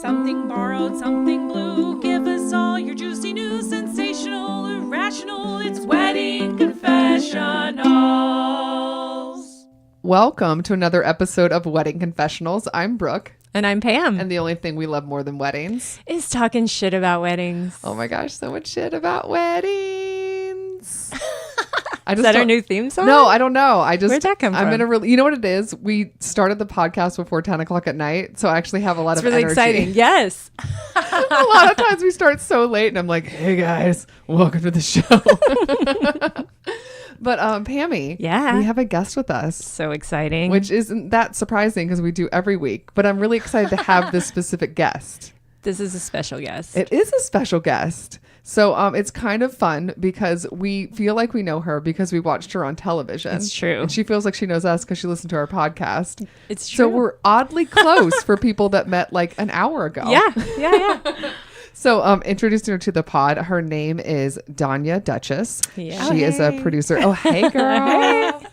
Something borrowed, something blue. Give us all your juicy news, sensational, irrational. It's Wedding Confessionals. Welcome to another episode of Wedding Confessionals. I'm Brooke. And I'm Pam. And the only thing we love more than weddings is talking shit about weddings. Oh my gosh, so much shit about weddings. Is that our new theme song? No, I don't know. Where'd that come from? You know what it is? We started the podcast before 10 o'clock at night, so I actually have a lot of energy. It's really exciting. Yes. A lot of times we start so late and I'm like, hey guys, welcome to the show. But Pammy, yeah, we have a guest with us. So exciting. Which isn't that surprising because we do every week, but I'm really excited to have this specific guest. This is a special guest. It is a special guest. So it's kind of fun because we feel like we know her because we watched her on television. It's true. And she feels like she knows us because she listened to our podcast. It's true. So we're oddly close for people that met like an hour ago. Yeah. So introducing her to the pod, her name is Donia Dutchess. Yeah. She is a producer. Oh, hey, girl.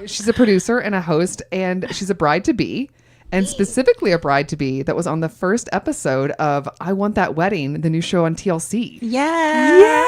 She's a producer and a host, and she's a bride-to-be. And specifically a bride-to-be that was on the first episode of I Want That Wedding, the new show on TLC. Yeah,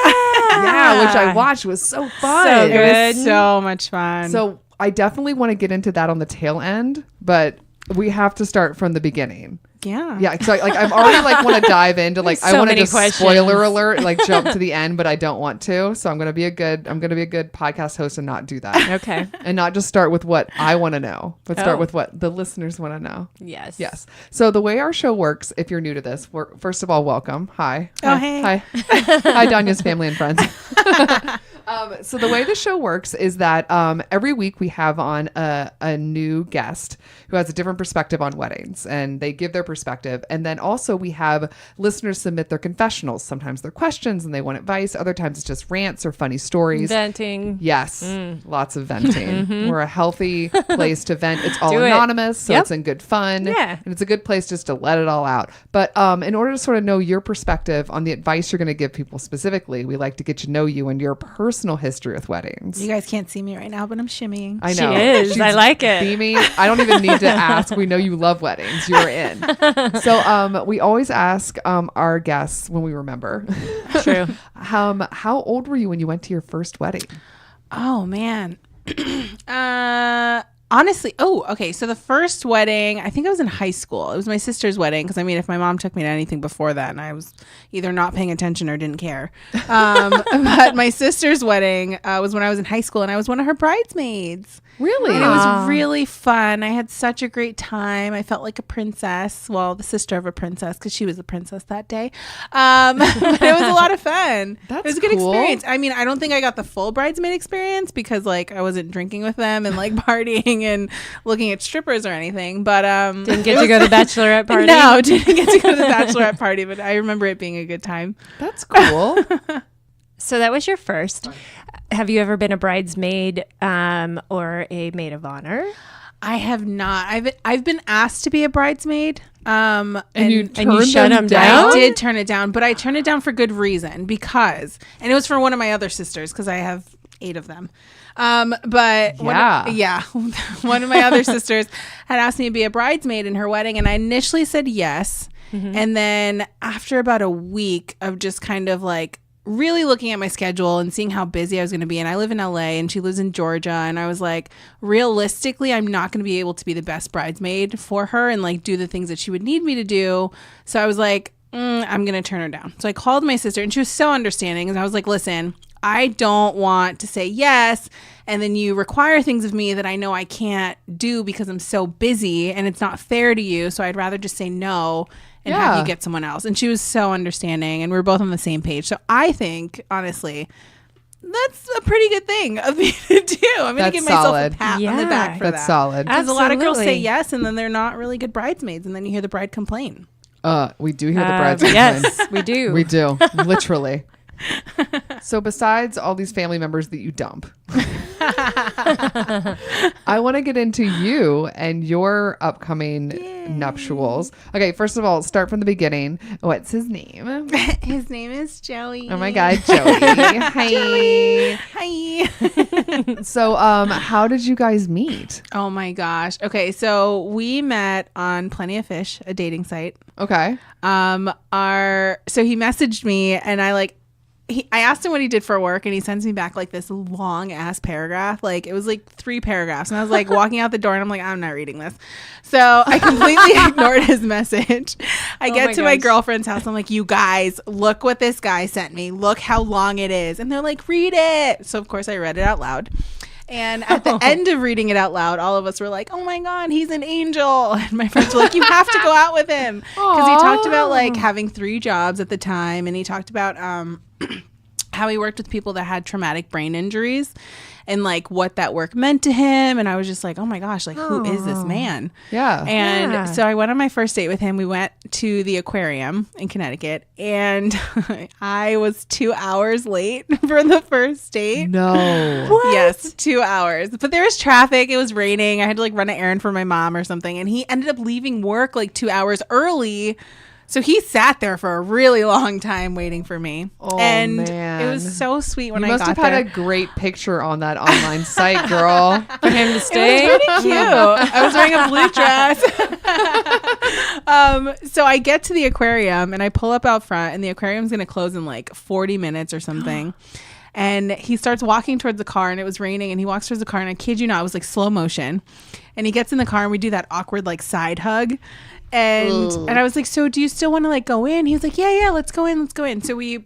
which I watched. It was so fun. So good. It was so much fun. So I definitely want to get into that on the tail end, but we have to start from the beginning. Yeah. So I'm already want to dive into I want to just questions. Spoiler alert, jump to the end, but I don't want to. So I'm gonna be a good podcast host and not do that. Okay. And not just start with what I want to know, but start with what the listeners want to know. Yes. So the way our show works, if you're new to this, first of all, welcome. Hi. Hey. Hi. Hi, Donia's family and friends. So the way the show works is that every week we have on a new guest who has a different perspective on weddings, and they give their perspective. And then also we have listeners submit their confessionals. Sometimes they're questions and they want advice. Other times it's just rants or funny stories. Venting. Yes. Lots of venting. Mm-hmm. We're a healthy place to vent. It's all Do it. anonymous, so Yep. it's in good fun. Yeah. And it's a good place just to let it all out. But in order to sort of know your perspective on the advice you're going to give people specifically, we like to get to know you and your personal history with weddings. You guys can't see me right now, but I'm shimmying. I know. She is. She's I like it. beaming. I don't even need to ask. We know you love weddings. You're in. So we always ask our guests when we remember. True. How old were you when you went to your first wedding? Oh man. Honestly, okay. So the first wedding, I think I was in high school. It was my sister's wedding because if my mom took me to anything before that, and I was either not paying attention or didn't care. But my sister's wedding was when I was in high school, and I was one of her bridesmaids. Really? And it was really fun. I had such a great time. I felt like a princess. Well, the sister of a princess, because she was a princess that day. But it was a lot of fun. That's it was a good cool. experience. I mean, I don't think I got the full bridesmaid experience because I wasn't drinking with them and partying and looking at strippers or anything. But Didn't get to go to the bachelorette party? No, didn't get to go to the bachelorette party. But I remember it being a good time. That's cool. So that was your first. Have you ever been a bridesmaid or a maid of honor? I have not. I've been asked to be a bridesmaid. And you shut them down? I did turn it down, but I turned it down for good reason and it was for one of my other sisters because I have 8 of them. But one of my other sisters had asked me to be a bridesmaid in her wedding, and I initially said yes. Mm-hmm. And then after about a week of just kind of really looking at my schedule and seeing how busy I was going to be. And I live in LA and she lives in Georgia. And I was like, realistically, I'm not going to be able to be the best bridesmaid for her and do the things that she would need me to do. So I was like, I'm going to turn her down. So I called my sister and she was so understanding. And I was like, listen, I don't want to say yes. And then you require things of me that I know I can't do because I'm so busy and it's not fair to you. So I'd rather just say no and have you get someone else. And she was so understanding and we were both on the same page. So I think, honestly, that's a pretty good thing of me to do. I'm going to give myself a pat on the back for that. That's solid. Because a lot of girls say yes and then they're not really good bridesmaids. And then you hear the bride complain. We do hear the brides complain. Yes, we do. We do. Literally. So besides all these family members that you dump, I want to get into you and your upcoming nuptials. Okay, first of all, start from the beginning. What's his name? His name is Joey. Oh my God, Joey. Hi. Joey. Hi. So, how did you guys meet? Oh my gosh. Okay, so we met on Plenty of Fish, a dating site. Okay. So he messaged me, and I asked him what he did for work, and he sends me back like this long ass paragraph. Like it was like 3 paragraphs, and I was like walking out the door, and I'm like, I'm not reading this. So I completely ignored his message. I get to my girlfriend's house. I'm like, you guys, look what this guy sent me. Look how long it is. And they're like, read it. So of course I read it out loud. And at the end of reading it out loud, all of us were like, oh my God, he's an angel. And my friends were like, you have to go out with him. Because he talked about like having 3 jobs at the time. And he talked about how he worked with people that had traumatic brain injuries and like what that work meant to him. And I was just like, oh my gosh, like who is this man? Yeah. And so I went on my first date with him. We went to the aquarium in Connecticut, and I was 2 hours late for the first date. No. What? Yes, 2 hours. But there was traffic. It was raining. I had to like run an errand for my mom or something. And he ended up leaving work like 2 hours early. So he sat there for a really long time waiting for me. Oh, and man. It was so sweet when You I got must have there. had a great picture on that online site, girl. For him to stay. It was pretty cute. I was wearing a blue dress. So I get to the aquarium and I pull up out front, and the aquarium's going to close in like 40 minutes or something. And he starts walking towards the car, and it was raining, and he walks towards the car, and I kid you not, it was like slow motion. And he gets in the car, and we do that awkward like side hug. And I was like, so do you still want to like go in? He was like, yeah, let's go in. So we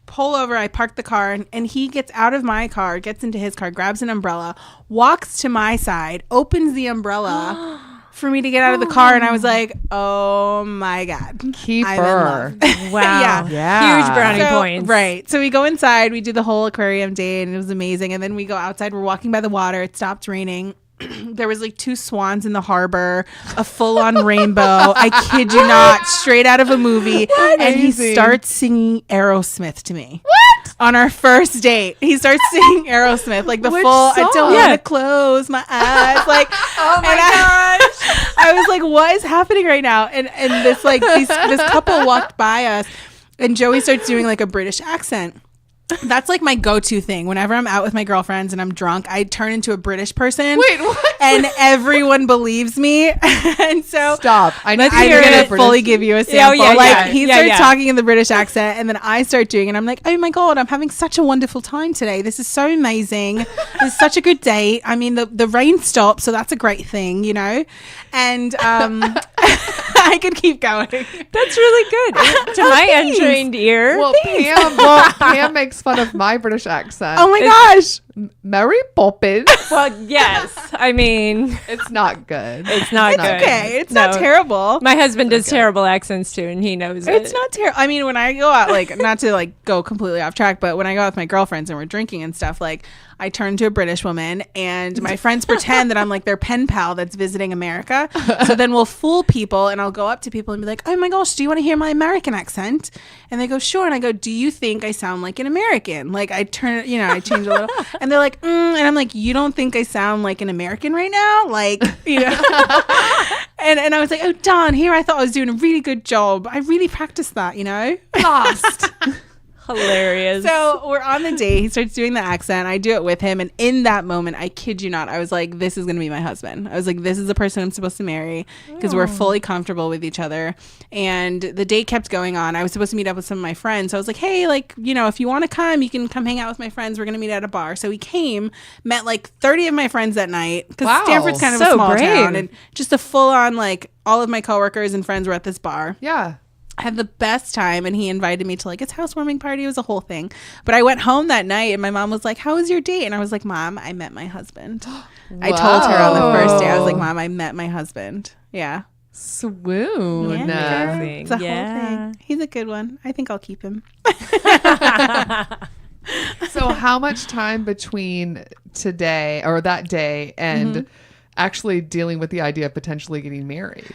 pull over, I park the car, and he gets out of my car, gets into his car, grabs an umbrella, walks to my side, opens the umbrella for me to get out of the car. And I was like, oh my God. Keeper. I'm in love. Wow. Yeah. Huge brownie points. Right. So we go inside, we do the whole aquarium day, and it was amazing. And then we go outside, we're walking by the water, it stopped raining. There was like 2 swans in the harbor, a full-on rainbow. I kid you not, straight out of a movie. And he starts singing Aerosmith to me. What? On our first date, he starts singing Aerosmith, like the Which full. I don't song? want to close my eyes, like. Oh my gosh! I was like, what is happening right now? And this like this couple walked by us, and Joey starts doing like a British accent. That's like my go-to thing. Whenever I'm out with my girlfriends and I'm drunk, I turn into a British person. Wait, what? And everyone believes me. And so Stop. I'm I'm gonna fully give you a sample. He starts talking in the British accent, and then I start doing it. And I'm like, oh my God, I'm having such a wonderful time today. This is so amazing. This is such a good date. I mean, the rain stopped, so that's a great thing, you know? And I could keep going. That's really good. To my untrained ear. Well, Pam makes fun of my British accent. Oh my gosh. Mary Poppins. Well, yes. I mean, It's not good. it's not good. Okay, it's not terrible. My husband does terrible accents too, and he knows it. It's not terrible. I mean, when I go out, like, not to like go completely off track, but when I go out with my girlfriends and we're drinking and stuff, like, I turn to a British woman, and my friends pretend that I'm like their pen pal that's visiting America. So then we'll fool people, and I'll go up to people and be like, oh my gosh, do you want to hear my American accent? And they go, sure. And I go, do you think I sound like an American? Like, I turn, you know, I change a little. And they're like, and I'm like, you don't think I sound like an American right now? Like, you know. And I was like, oh, Don, here I thought I was doing a really good job. I really practiced that, you know. Lost. hilarious. So we're on the date. He starts doing the accent. I do it with him. And in that moment, I kid you not, I was like, this is going to be my husband. I was like, this is the person I'm supposed to marry because we're fully comfortable with each other. And the date kept going on. I was supposed to meet up with some of my friends. So I was like, hey, like, you know, if you want to come, you can come hang out with my friends. We're going to meet at a bar. So he came, met like 30 of my friends that night because Stanford's kind of a small town. And just a full on, like, all of my coworkers and friends were at this bar. Yeah. I had the best time, and he invited me to like his housewarming party. It was a whole thing. But I went home that night, and my mom was like, how was your date? And I was like, Mom, I met my husband. I told her on the first day. I was like, Mom, I met my husband. Yeah. Swoon. Yeah. It's a whole thing. He's a good one. I think I'll keep him. So how much time between today or that day and actually dealing with the idea of potentially getting married?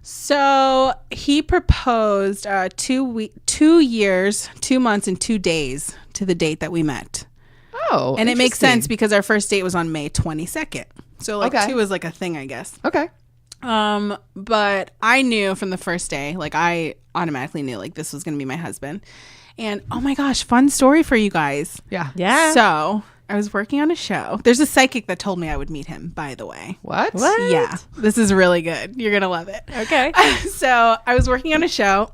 So he proposed 2 years, 2 months, and 2 days to the date that we met. Oh, And it makes interesting. sense because our first date was on May 22nd. So like Okay. 2 was like a thing, I guess. Okay. But I knew from the first day, like I automatically knew like this was going to be my husband. And oh my gosh, fun story for you guys. Yeah. Yeah. So I was working on a show. There's a psychic that told me I would meet him, by the way. What? Yeah, this is really good. You're going to love it. Okay. So I was working on a show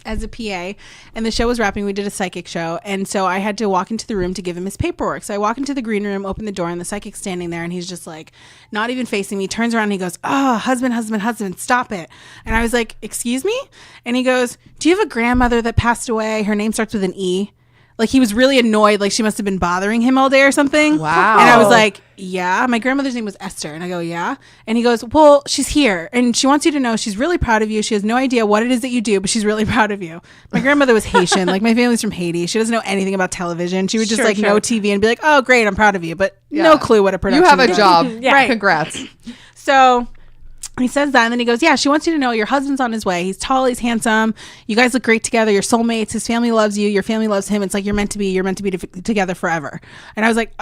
as a PA, and the show was wrapping. We did a psychic show, and so I had to walk into the room to give him his paperwork. So I walk into the green room, open the door, and the psychic's standing there, and he's just like not even facing me, turns around and he goes, "Oh, husband, husband, husband, stop it." And I was like, "Excuse me?" And he goes, "Do you have a grandmother that passed away? Her name starts with an E." Like he was really annoyed, like she must have been bothering him all day or something. Wow. And I was like, yeah. My grandmother's name was Esther. And I go, yeah. And he goes, well, she's here. And she wants you to know she's really proud of you. She has no idea what it is that you do, but she's really proud of you. My grandmother was Haitian. Like my family's from Haiti. She doesn't know anything about television. She would just Sure. know TV and be like, oh, great, I'm proud of you. But Yeah. no clue what a production You have a does. job. Yeah. Right. Congrats. So he says that, and then he goes, yeah, she wants you to know your husband's on his way. He's tall, he's handsome. You guys look great together. You're soulmates. His family loves you. Your family loves him. It's like you're meant to be together forever. And I was like,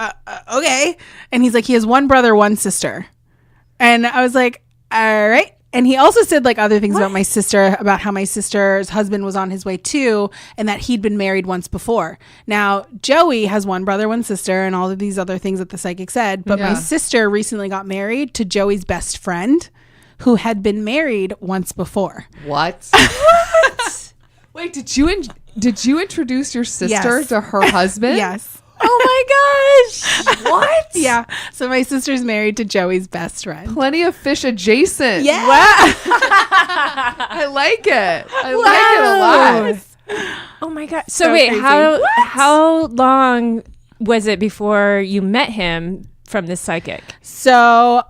okay. And he's like, he has one brother, one sister. And I was like, all right. And he also said like other things about my sister, about how my sister's husband was on his way too, and that he'd been married once before. Now, Joey has one brother, one sister, and all of these other things that the psychic said. But my Yeah. sister recently got married to Joey's best friend, who had been married once before. What? Wait, did you introduce your sister Yes. to her husband? Yes. Oh my gosh. What? Yeah. So my sister's married to Joey's best friend. Plenty of fish adjacent. Yeah. I like it. I like it a lot. Oh my god. So, So wait, crazy. how long was it before you met him from this psychic? So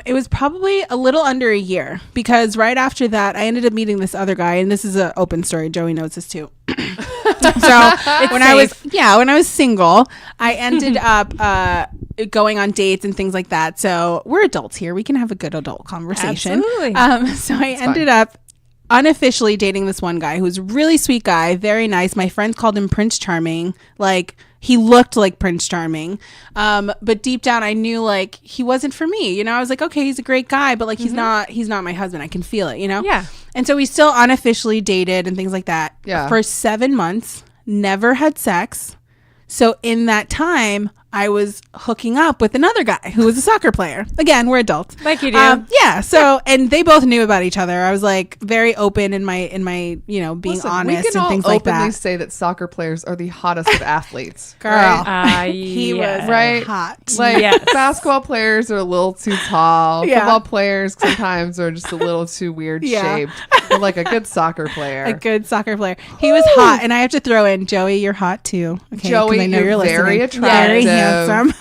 it was probably a little under a year, because right after that I ended up meeting this other guy, and this is an open story. Joey knows this too. So when I was single, I ended up going on dates and things like that. So we're adults here. We can have a good adult conversation. Absolutely. So I ended up unofficially dating this one guy who was a really sweet guy, very nice. My friends called him Prince Charming. Like he looked like Prince Charming. But deep down I knew like he wasn't for me. You know, I was like, okay, he's a great guy, but like he's not my husband. I can feel it, you know? Yeah. And so we still unofficially dated and things like that. Yeah. For 7 months, never had sex. So in that time, I was hooking up with another guy who was a soccer player. Again, we're adults. Like you do. Yeah. So, and they both knew about each other. I was like very open in my, being Listen, honest we can and all things like openly that. say that soccer players are the hottest of athletes. Girl. Right? He yeah. was Right. hot. Like Yes. basketball players are a little too tall. Yeah. Football players sometimes are just a little too weird Yeah. shaped. But like a good soccer player. A good soccer player. He was hot. And I have to throw in, Joey, you're hot too. Okay, 'cause Joey, I know you're very listening. attractive. Very handsome.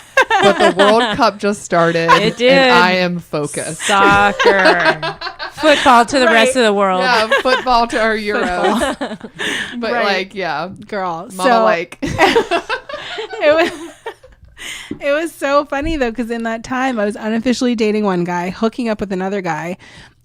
But the World Cup just started. It did. And I am focused. Soccer. Football to the rest of the world. Yeah, football to our Euros. But Right. like, yeah. Girl. Mama so, like. It was so funny though, because in that time I was unofficially dating one guy, hooking up with another guy,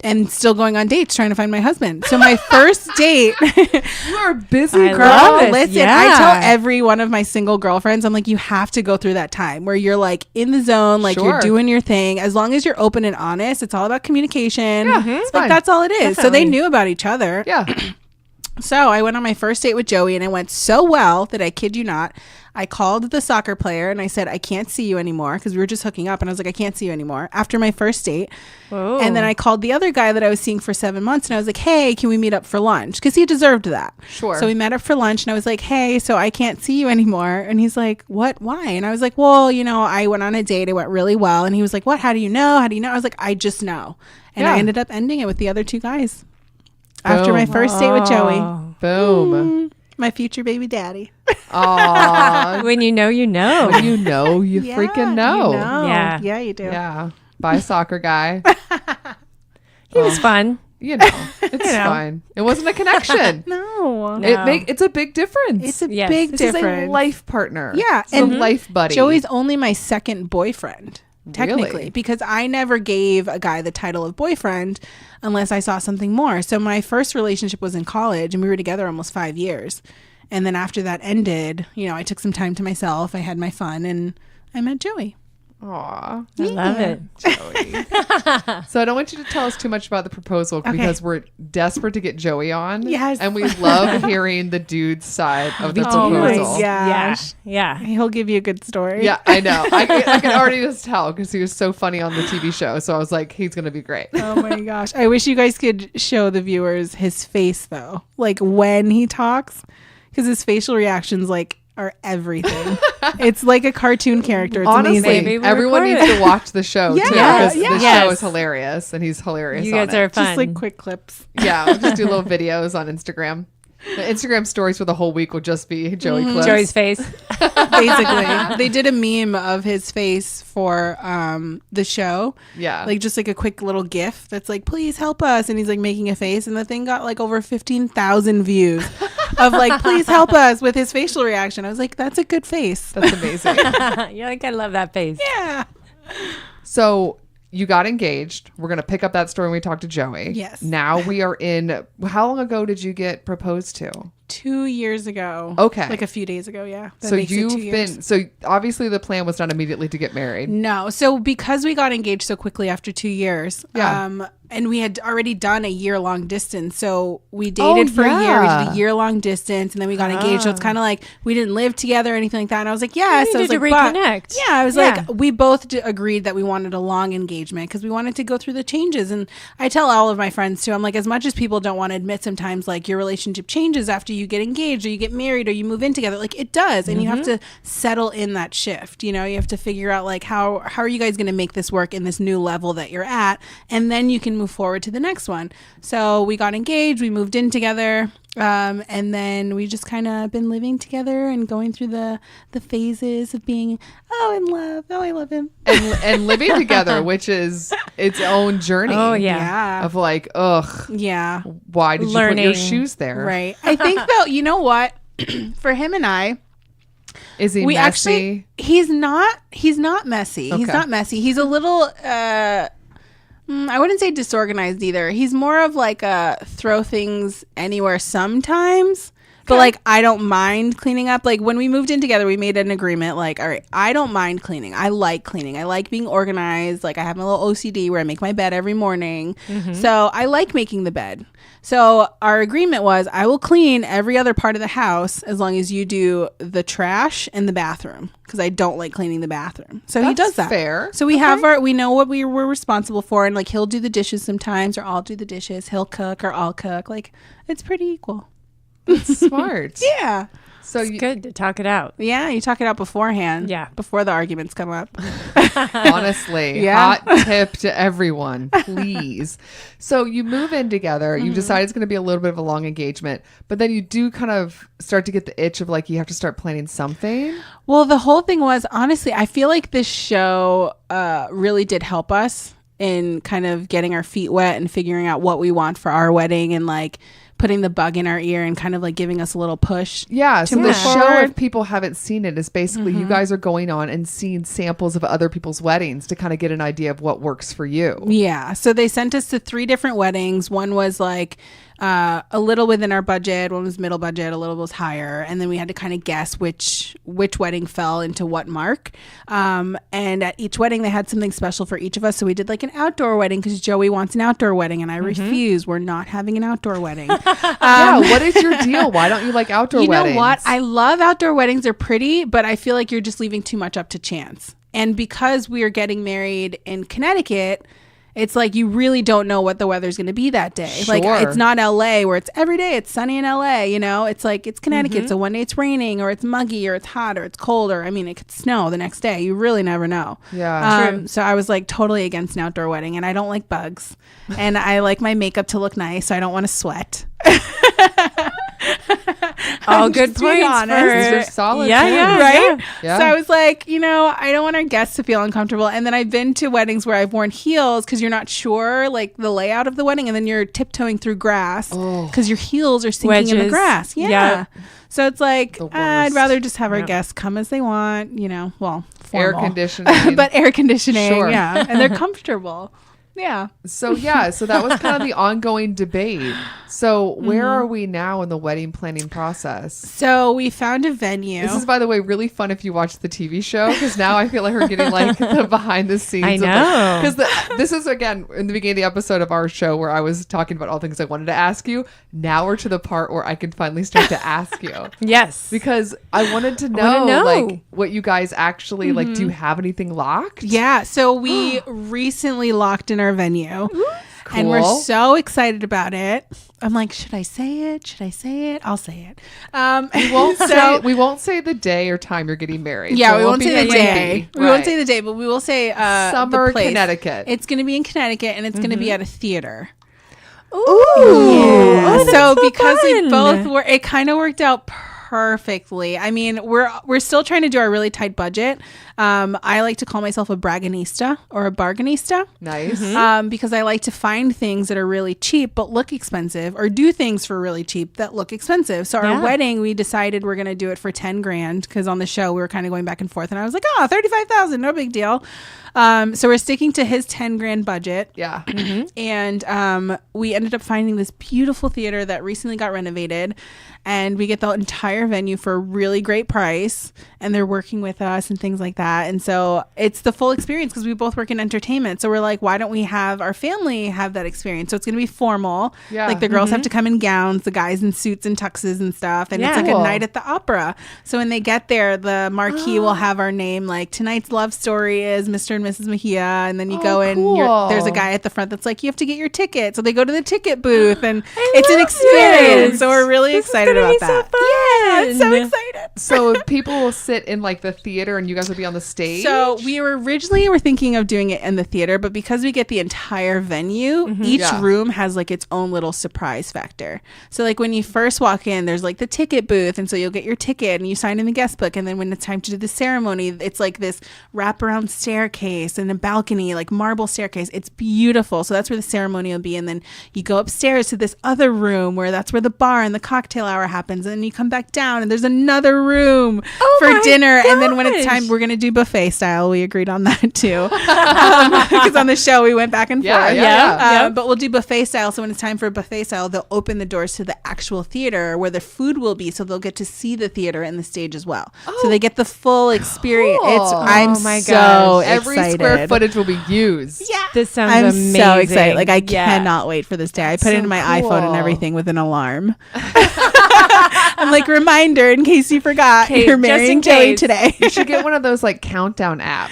and still going on dates trying to find my husband. So my first date, You are a busy I girl. love it. listen, Yeah. I tell every one of my single girlfriends, I'm like, you have to go through that time where you're like in the zone, like Sure. you're doing your thing. As long as you're open and honest, it's all about communication. Yeah, it's Like fine. that's all it is. So they Definitely. knew about each other. Yeah. So I went on my first date with Joey, and it went so well that I kid you not, I called the soccer player and I said, I can't see you anymore, because we were just hooking up, and I was like, I can't see you anymore after my first date. Whoa. And then I called the other guy that I was seeing for 7 months, and I was like, hey, can we meet up for lunch? Because he deserved that. Sure. So we met up for lunch, and I was like, hey, so I can't see you anymore. And he's like, what? Why? And I was like, well, I went on a date. It went really well. And he was like, what? How do you know? How do you know? I was like, I just know. And Yeah. I ended up ending it with the other two guys after my first date with Joey. Oh. Boom. My future baby daddy. Aw. When you know, you know. When you know, you freaking know. Yeah. Yeah, you do. Yeah. Bye, soccer guy. He was fun. You know, it's fine. It wasn't a connection. No. No. It's a big difference. It's a Yes. big This difference. is a life partner. Yeah, It's a and life buddy. Joey's only my second boyfriend, technically, Really? because I never gave a guy the title of boyfriend unless I saw something more. So my first relationship was in college, and we were together almost 5 years. And then after that ended, I took some time to myself. I had my fun and I met Joey. Aw. I love it. Joey. So I don't want you to tell us too much about the proposal because we're desperate to get Joey on. Yes. And we love hearing the dude's side of the Oh my proposal. gosh. Yeah. He'll give you a good story. Yeah, I know. I can already just tell because he was so funny on the TV show. So I was like, he's going to be great. Oh my gosh. I wish you guys could show the viewers his face though. Like when he talks, because his facial reactions are everything. It's like a cartoon character. It's Honestly, amazing. everyone needs to watch the show too because the show is hilarious and he's hilarious. You guys on are it. fun. Just like quick clips. Yeah, we'll just do little videos on Instagram. The Instagram stories for the whole week will just be Joey clips. Joey's face. Basically, they did a meme of his face for the show. Yeah. Like just like a quick little GIF that's like, please help us. And he's like making a face. And the thing got like over 15,000 views of like, please help us with his facial reaction. I was like, that's a good face. That's amazing. You're like, I love that face. Yeah. So you got engaged. We're going to pick up that story when we talk to Joey. Yes. Now we are in, how long ago did you get proposed to? 2 years ago. Okay. Like a few days ago. Yeah. That So makes it 2 years. so obviously the plan was not immediately to get married. No. So because we got engaged so quickly after 2 years, and we had already done a year-long distance. So we dated for a year. We did a year-long distance, and then we got engaged. So it's kind of like we didn't live together or anything like that. And I was like, yes. You I was needed like, to reconnect. Yeah. I was like, we both agreed that we wanted a long engagement because we wanted to go through the changes. And I tell all of my friends too, I'm like, as much as people don't want to admit sometimes like your relationship changes after you get engaged or you get married or you move in together, like it does. And you have to settle in that shift. You have to figure out like how are you guys going to make this work in this new level that you're at, and then you can move forward to the next one. So we got engaged, we moved in together, and then we just kind of been living together and going through the phases of being in love. Oh, I love him. And living together, which is its own journey. Oh, yeah. Of like, ugh. Yeah. Why did you put your shoes there? Right. I think though, you know what? For him and I, is he messy? He's not messy. Okay. He's not messy. He's a little I wouldn't say disorganized either. He's more of like a throw things anywhere sometimes. But like I don't mind cleaning up. Like when we moved in together, we made an agreement like, all right, I don't mind cleaning. I like cleaning. I like being organized. Like I have my little OCD where I make my bed every morning. So I like making the bed. So our agreement was I will clean every other part of the house as long as you do the trash and the bathroom, because I don't like cleaning the bathroom. So he does that. Fair. So we have we know what we're responsible for, and like he'll do the dishes sometimes, or I'll do the dishes. He'll cook or I'll cook. Like it's pretty equal. That's smart. Yeah. So It's good to talk it out. Yeah, you talk it out beforehand. Yeah. Before the arguments come up. honestly, Yeah. hot tip to everyone, please. So you move in together. You decide it's going to be a little bit of a long engagement, but then you do kind of start to get the itch of like you have to start planning something. Well, the whole thing was, honestly, I feel like this show really did help us in kind of getting our feet wet and figuring out what we want for our wedding, and like putting the bug in our ear and kind of like giving us a little push. Yeah. So move the show, forward. if people haven't seen it, is basically you guys are going on and seeing samples of other people's weddings to kind of get an idea of what works for you. Yeah. So they sent us to 3 different weddings. One was like a little within our budget. One was middle budget. A little was higher. And then we had to kind of guess which wedding fell into what mark. And at each wedding, they had something special for each of us. So we did like an outdoor wedding because Joey wants an outdoor wedding. And I refuse. We're not having an outdoor wedding. Yeah. What is your deal? Why don't you like outdoor weddings? You know what? I love outdoor weddings. They're pretty, but I feel like you're just leaving too much up to chance. And because we are getting married in Connecticut, it's like you really don't know what the weather's going to be that day. Sure. Like it's not LA where it's every day it's sunny in LA, it's like it's Connecticut. So one day it's raining or it's muggy or it's hot or it's cold, or I mean it could snow the next day. You really never know. Yeah. So I was like totally against an outdoor wedding, and I don't like bugs, and I like my makeup to look nice, so I don't want to sweat. All good points. These are solid Yeah, points. yeah, Right? Yeah. So I was like, I don't want our guests to feel uncomfortable. And then I've been to weddings where I've worn heels because you're not sure like the layout of the wedding, and then you're tiptoeing through grass because your heels are sinking in the Wedges. grass. Yeah. Yeah. So it's like The worst. I'd rather just have our Yeah. guests come as they want, well, Air formal. conditioning. but air conditioning, Sure. yeah, and they're comfortable. Yeah. So that was kind of the ongoing debate. So where are we now in the wedding planning process? So we found a venue. This is, by the way, really fun if you watch the TV show, because now I feel like we're getting like the behind the scenes. I know. Because this is, again, in the beginning of the episode of our show where I was talking about all things I wanted to ask you. Now we're to the part where I can finally start to ask you. Yes. Because I wanted to know, like, what you guys actually, like, do you have anything locked? Yeah. So we recently locked in our venue. Cool. And we're so excited about it. I'm like, should I say it? Should I say it? I'll say it. We won't say the day or time you're getting married. Yeah, So we it won't say the day. We won't say Right. the day, but we will say Summer, the place. Connecticut. It's going to be in Connecticut, and it's going to be at a theater. Ooh. Yeah. So because we fun. both were, it kind of worked out perfectly. I mean, we're still trying to do our really tight budget. I like to call myself a braganista or a bargainista. Nice. Because I like to find things that are really cheap but look expensive, or do things for really cheap that look expensive. So our wedding, we decided we're going to do it for 10 grand, because on the show we were kind of going back and forth, and I was like, 35,000, no big deal. So we're sticking to his 10 grand budget. Yeah. And we ended up finding this beautiful theater that recently got renovated, and we get the entire venue for a really great price, and they're working with us and things like that. And so it's the full experience, because we both work in entertainment. So we're like, why don't we have our family have that experience? So it's going to be formal. Yeah. Like the girls have to come in gowns, the guys in suits and tuxes and stuff. And it's like Cool. a night at the opera. So when they get there, the marquee will have our name, like, tonight's love story is Mr. and Mrs. Mejia. And then you go in, cool. there's a guy at the front that's like, you have to get your ticket. So they go to the ticket booth, and it's an experience. this. So we're really This is excited gonna about be so that. Yeah, I'm so fun. excited. So people will sit in like the theater and you guys will be on the stage? So we were originally thinking of doing it in the theater, but because we get the entire venue, each Yeah. room has like its own little surprise factor. So like when you first walk in, there's like the ticket booth, and so you'll get your ticket and you sign in the guest book, and then when it's time to do the ceremony, it's like this wraparound staircase and a balcony, like marble staircase. It's beautiful. So that's where the ceremony will be, and then you go upstairs to this other room where that's where the bar and the cocktail hour happens, and then you come back down and there's another room for dinner. And then when it's time, we're gonna do buffet style. We agreed on that too, because on the show we went back and forth. But we'll do buffet style. So when it's time for buffet style, they'll open the doors to the actual theater where the food will be, so they'll get to see the theater and the stage as well. So they get the full experience. Cool. I'm Oh my so gosh. Every excited. square footage will be used. Yeah. This sounds I'm amazing. so excited. Like, I Yeah. cannot wait for this day. I put it so in my iPhone cool. and everything with an alarm. I'm like, reminder in case you forgot, Okay, you're just marrying in Joey case. today. You should get one of those like countdown apps.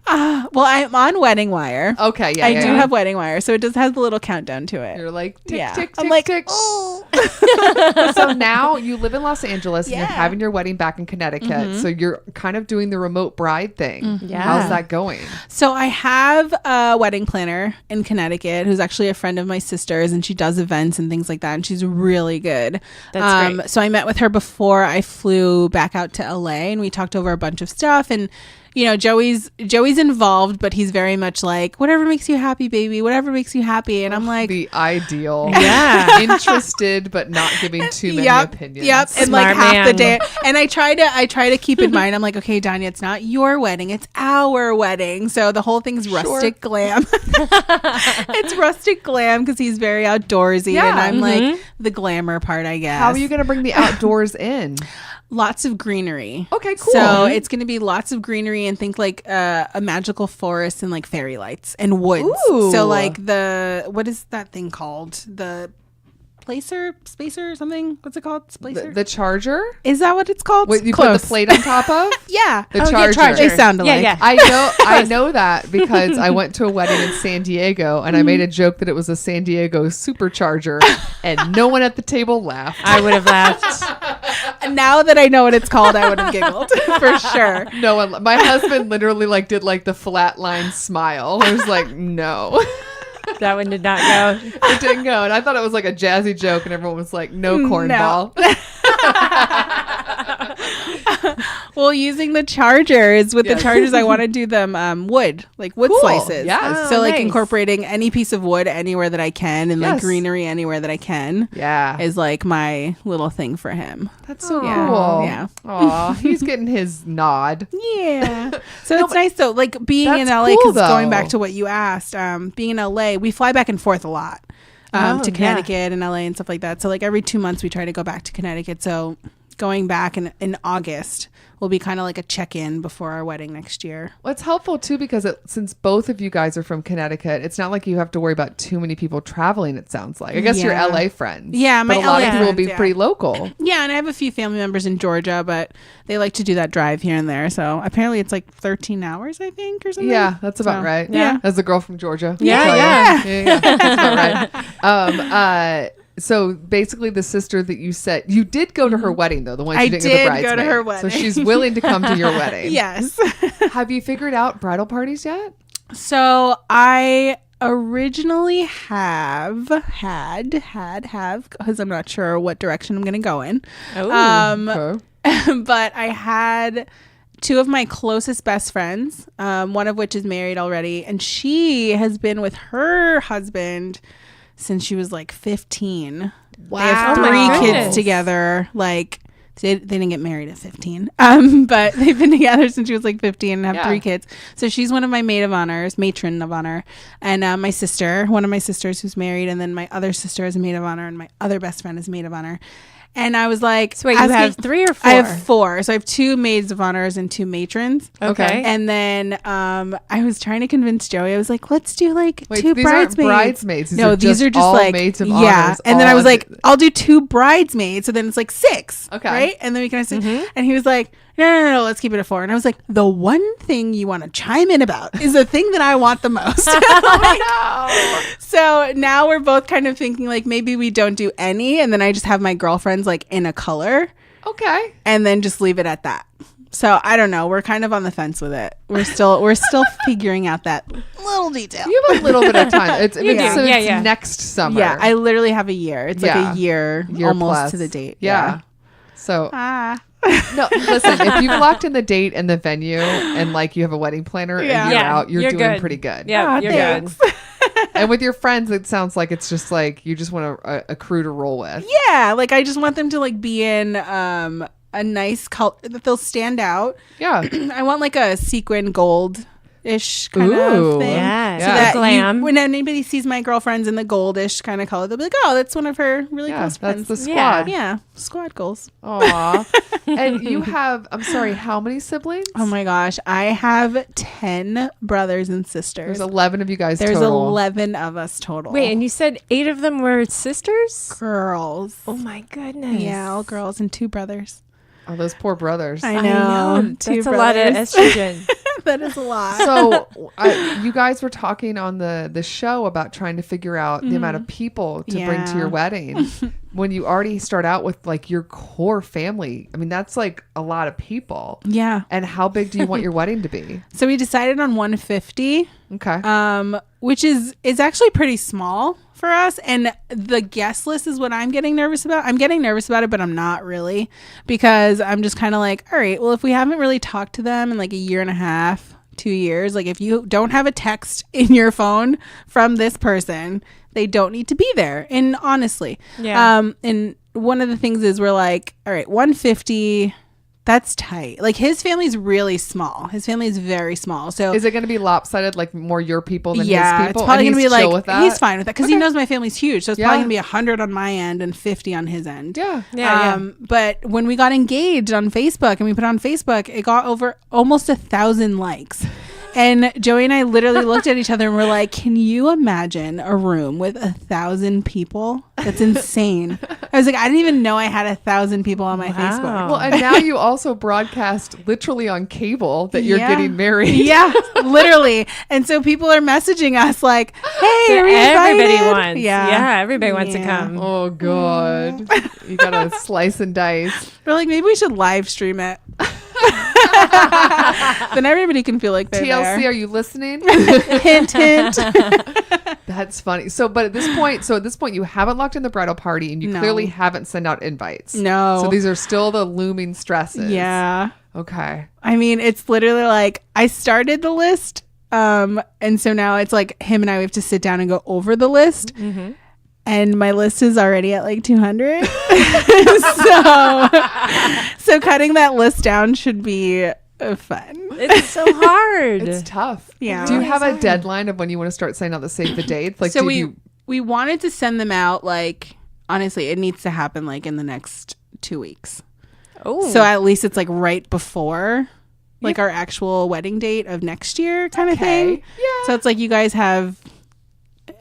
Well, I'm on Wedding Wire. Okay, yeah. I yeah, do yeah. have Wedding Wire, so it does have the little countdown to it. You're like tick, Yeah. tick, tick, I'm like, tick. oh. So now you live in Los Angeles and you're Yeah. having your wedding back in Connecticut. So you're kind of doing the remote bride thing. Yeah. How's that going? So I have a wedding planner in Connecticut who's actually a friend of my sister's, and she does events and things like that, and she's really good. That's great. So I met with her before I flew back out to LA, and we talked over a bunch of stuff. And you know, Joey's involved, but he's very much like, whatever makes you happy, baby, whatever makes you happy. And I'm like, The ideal. Yeah. Interested, but not giving too many opinions. Yep. And like Smart half the man. day. And I try to keep in mind, I'm like, okay, Donia, it's not your wedding, it's our wedding. So the whole thing's rustic glam. It's rustic glam because he's very outdoorsy. Yeah. And I'm like the glamour part, I guess. How are you going to bring the outdoors in? Lots of greenery. Okay, cool. So it's going to be lots of greenery, and think like a magical forest and like fairy lights and woods. Ooh. So like what is that thing called? The spacer or something? What's it called? Splacer? The charger? Is that what it's called? What you Close. put the plate on top of? Yeah. The charger. They sound alike. Yeah. I know that because I went to a wedding in San Diego and I made a joke that it was a San Diego supercharger and no one at the table laughed. I would have laughed. Now that I know what it's called, I would have giggled for sure. No one. My husband literally like did like the flatline smile. I was like, no, That one did not go. it didn't go. And I thought it was like a jazzy joke, and everyone was like, no cornball. Well, using the chargers, with the chargers, I want to do them wood Cool. slices. Yeah. So like nice. incorporating any piece of wood anywhere that I can, and like Yes. greenery anywhere that I can. Yeah, Is like my little thing for him. that's so Yeah. cool. Yeah. Aw, he's getting his nod. Yeah. So it's nice though, like being in that's LA, cool, because going back though. to what you asked, being in LA, we fly back and forth a lot. to Connecticut and LA and stuff like that. So like every 2 months we try to go back to Connecticut. So going back in August will be kind of like a check-in before our wedding next year. Well, it's helpful too because since both of you guys are from Connecticut, it's not like you have to worry about too many people traveling. It sounds like. I guess your LA friends. Yeah, my but a lot LA of people will be friends, pretty local. Yeah, and I have a few family members in Georgia, but they like to do that drive here and there. So apparently it's like 13 hours, I think, or something. Yeah, that's about right. Yeah. As a girl from Georgia. Yeah. That's about right. So basically the sister that you said, you did go to her wedding though, the one she didn't go to the bridesmaid. go to her wedding. So she's willing to come to your wedding. Yes. Have you figured out bridal parties yet? So I originally had because I'm not sure what direction I'm going to go in. Okay. But I had two of my closest best friends, one of which is married already, and she has been with her husband since she was like 15. Wow. They have Oh my 3 goodness. kids together. Like they didn't get married at 15, but they've been together since she was like 15 and have 3 kids. So she's one of my matron of honor, and one of my sisters who's married, and then my other sister is a maid of honor, and my other best friend is a maid of honor. And I was like, So wait, you have 3 or 4? I have 4. So I have 2 maids of honors and 2 matrons. Okay. And then I was trying to convince Joey. I was like, let's do like Wait, 2 these bridesmaids. aren't bridesmaids. These No, are these are just all like maids of yeah. honors. And then I all was like, I'll do 2 bridesmaids. So then it's like 6. Okay. Right? And then we can and he was like, no, let's keep it at 4. And I was like, the one thing you want to chime in about is the thing that I want the most. So now we're both kind of thinking like maybe we don't do any, and then I just have my girlfriends like in a color. Okay. And then just leave it at that. So I don't know. We're kind of on the fence with it. We're still figuring out that little detail. You have a little bit of time. It's Yeah. next summer. Yeah, I literally have a year. It's like a year almost plus. to the date. Yeah. So no, listen, if you've locked in the date and the venue and like you have a wedding planner and you're out, you're doing good. pretty good. Yeah, you're thanks. good. And with your friends, it sounds like it's just like you just want a crew to roll with. Yeah, like I just want them to like be in a nice color that they'll stand out. Yeah. I want like a sequin gold-ish kind Ooh. of thing. Yeah, So Yeah. that glam. when anybody sees my girlfriends in the goldish kind of color, they'll be like, "Oh, that's one of her really Yeah, close that's friends." the squad. Yeah. Yeah, squad goals. Aw. And you have, I'm sorry, how many siblings? Oh my gosh, I have 10 brothers and sisters. There's 11 of you guys There's total. 11 of us total. Wait, and you said 8 of them were sisters? girls. Oh my goodness. Yeah, all girls and 2 brothers. Oh, those poor brothers. I know. That's a lot of estrogen. That is a lot. So you guys were talking on the show about trying to figure out the amount of people to bring to your wedding. When you already start out with like your core family, I mean, that's like a lot of people. Yeah. And how big do you want your wedding to be? So we decided on 150, Okay. which is actually pretty small for us. And the guest list is what I'm getting nervous about. I'm getting nervous about it, but I'm not really, because I'm just kind of like, all right, well, if we haven't really talked to them in like a year and a half, 2 years, like if you don't have a text in your phone from this person, they don't need to be there. And honestly, and one of the things is we're like, all right, 150, that's tight. Like his family's really small. His family is very small. So Is it going to be lopsided, like more your people than his yeah, people? it's probably And gonna be he's like chill with that? he's fine with that because he knows my family's huge. So it's Yeah. probably gonna be 100 on my end and 50 on his end. Yeah. But when we got engaged on Facebook and we put it on Facebook, it got over almost 1,000 likes. And Joey and I literally looked at each other and we're like, can you imagine a room with 1,000 people? That's insane. I was like, I didn't even know I had 1,000 people on my Facebook. Well, and now you also broadcast literally on cable that you're getting married. Yeah, literally. And so people are messaging us like, hey, So are we everybody invited? wants. Yeah, everybody wants to come. Oh, God. You got to slice and dice. We're like, maybe we should live stream it. Then everybody can feel like they're TLC, there. are you listening? Hint, hint. That's funny. So at this point, you haven't locked in the bridal party and you No. clearly haven't sent out invites. No. So these are still the looming stresses. Yeah. Okay. I mean, it's literally like I started the list. And so now it's like him and I, we have to sit down and go over the list. And my list is already at like 200. so cutting that list down should be fun. It's so hard. It's tough. Yeah. Do you have a deadline of when you want to start sending out the save the dates? Like, So do we you we wanted to send them out like, honestly, it needs to happen like in the next 2 weeks. Oh, So at least it's like right before like our actual wedding date of next year kind of thing. Yeah. So it's like you guys have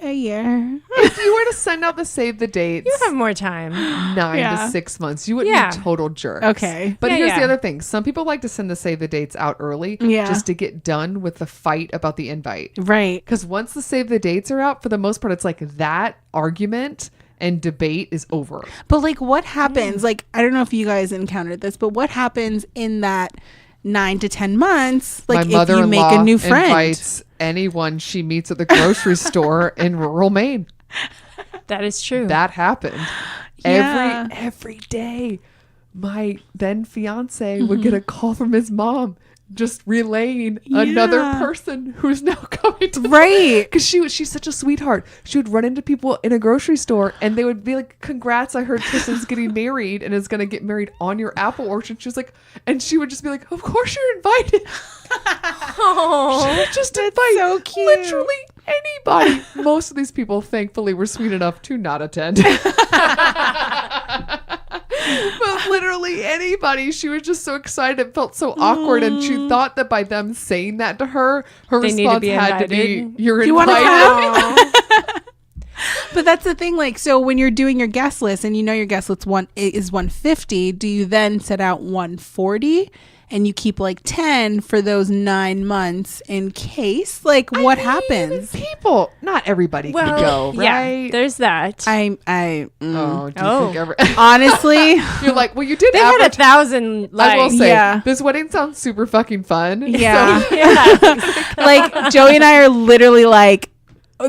a year. If you were to send out the save the dates, you have more time. 9 Yeah. to 6 months, you would Yeah. be total jerks. Okay. But Yeah, here's yeah. the other thing. Some people like to send the save the dates out early Yeah. just to get done with the fight about the invite. Right. Because once the save the dates are out, for the most part, it's like that argument and debate is over. But like what happens? Like, I don't know if you guys encountered this, but what happens in that 9 to 10 months? Like My if you make a new friend. invites anyone she meets at the grocery store in rural Maine. That is true. That happened. Yeah. Every day, my then fiance would get a call from his mom just relaying another Yeah. person who's now coming to Right. because she's such a sweetheart. She would run into people in a grocery store and they would be like, "Congrats, I heard Tristan's getting married and is gonna get married on your apple orchard." She was like, and she would just be like, "Of course you're invited." She would just invite so cute. literally anybody. Most of these people, thankfully, were sweet enough to not attend. But literally anybody, she was just so excited. It felt so awkward, and she thought that by them saying that to her, her They need to response be had to be, invited. "You're You wanna invited." But that's the thing, like, so when you're doing your guest list and you know your guest list is 150, do you then set out 140 and you keep like 10 for those 9 months in case? Like, what happens? People, not everybody can go, right? Yeah, there's that. Oh, Oh, do you Oh. think ever? honestly, You're like, well, you did they had advertise. 1,000 I will likes. say, Yeah. this wedding sounds super fucking fun. yeah. Yeah. Like, Joey and I are literally like,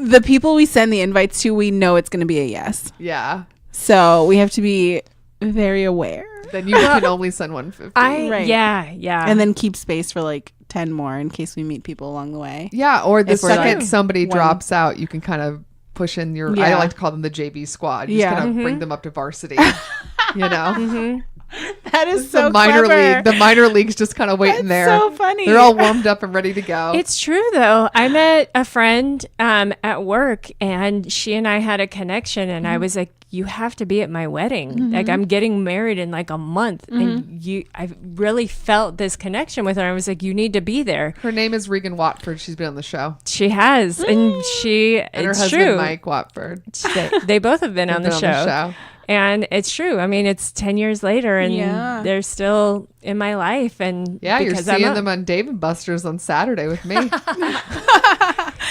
the people we send the invites to, we know it's going to be a yes. Yeah. So we have to be very aware. Then you can only send 150. Right. Yeah. And then keep space for like 10 more in case we meet people along the way. Yeah, or the If we're second like somebody one- drops out, you can kind of push in your. I Yeah. like to call them the JV squad. You Yeah. just kind of bring them up to varsity. You know, That is the so minor clever. league. The minor leagues just kind of waiting there. So funny. They're all warmed up and ready to go. It's true though. I met a friend at work, and she and I had a connection, and I was like, "You have to be at my wedding. Like, I'm getting married in like a month, and I really felt this connection with her. I was like, you need to be there." Her name is Regan Watford. She's been on the show. She has, and she. And her it's husband, true. Mike Watford. They both have been on the Been show. And it's true. I mean, it's 10 years later, and Yeah. they're still in my life. And Yeah, you're because I'm seeing a- them on Dave and Buster's on Saturday with me.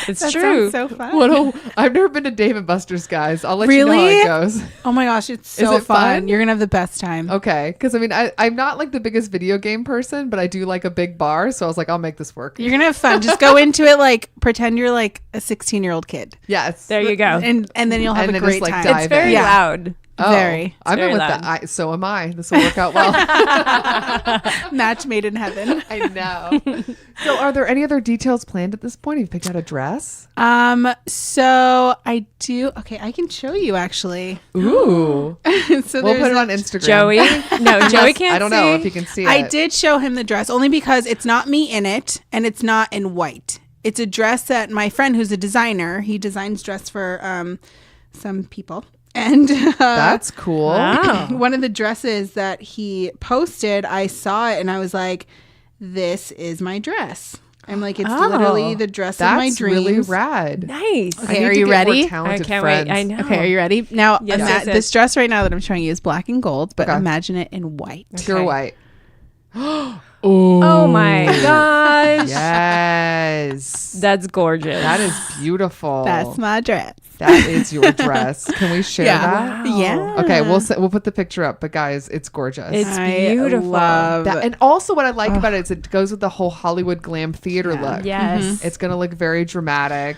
It's That true. sounds so fun. I've never been to Dave and Buster's, guys. I'll let you know Really? how it goes. Oh my gosh, it's so it fun. fun? You're going to have the best time. Okay, because I mean, I'm not like the biggest video game person, but I do like a big bar. So I was like, I'll make this work. You're going to have fun. Just go into it like pretend you're like a 16-year-old kid. Yeah, it's There you go. And then you'll have And a then just, great like, time. dive It's very in. Yeah. loud. Very. I'm very in with loud. that. So am I. This will work out well. Match made in heaven. I know. So, are there any other details planned at this point? Have you picked out a dress? So I do. Okay, I can show you actually. Ooh, So we'll there's put it a- on Instagram. Joey? No, Joey can't I don't know if you can see it. I did show him the dress only because it's not me in it and it's not in white. It's a dress that my friend who's a designer, he designs dress for some people. And That's cool. Wow. one of the dresses that he posted, I saw it and I was like, this is my dress. I'm like, it's Oh, literally the dress of my That's dreams. really rad. Nice. I Okay, need are to you get more ready? talented I can't friends. wait. I know. Okay, are you ready? Now, Yes, yes, yes. this dress right now that I'm showing you is black and gold, but Okay. imagine it in white. Pure Okay. white. Oh my gosh. Yes. That's gorgeous. That is beautiful. That's my dress. That is your dress. Can we share that? Wow. Yeah. Okay, we'll put the picture up. But guys, it's gorgeous. It's I beautiful. love that, and also what I like about it is it goes with the whole Hollywood glam theater Yeah. look. Yes. It's gonna look very dramatic.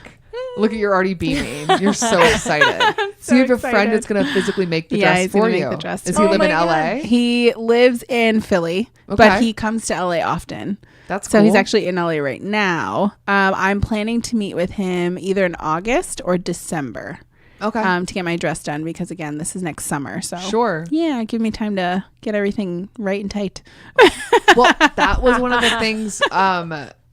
Look at you're already beaming. You're so excited. So you have a friend excited. that's gonna physically make the Yeah, dress he's gonna for make you. the dress Does for he me. live Oh in my LA? He lives in Philly, Okay. but he comes to LA often. That's So cool. he's actually in LA right now. I'm planning to meet with him either in August or December okay. to get my dress done because, again, this is next summer. So Sure. Yeah, give me time to get everything right and tight. Well, that was one of the things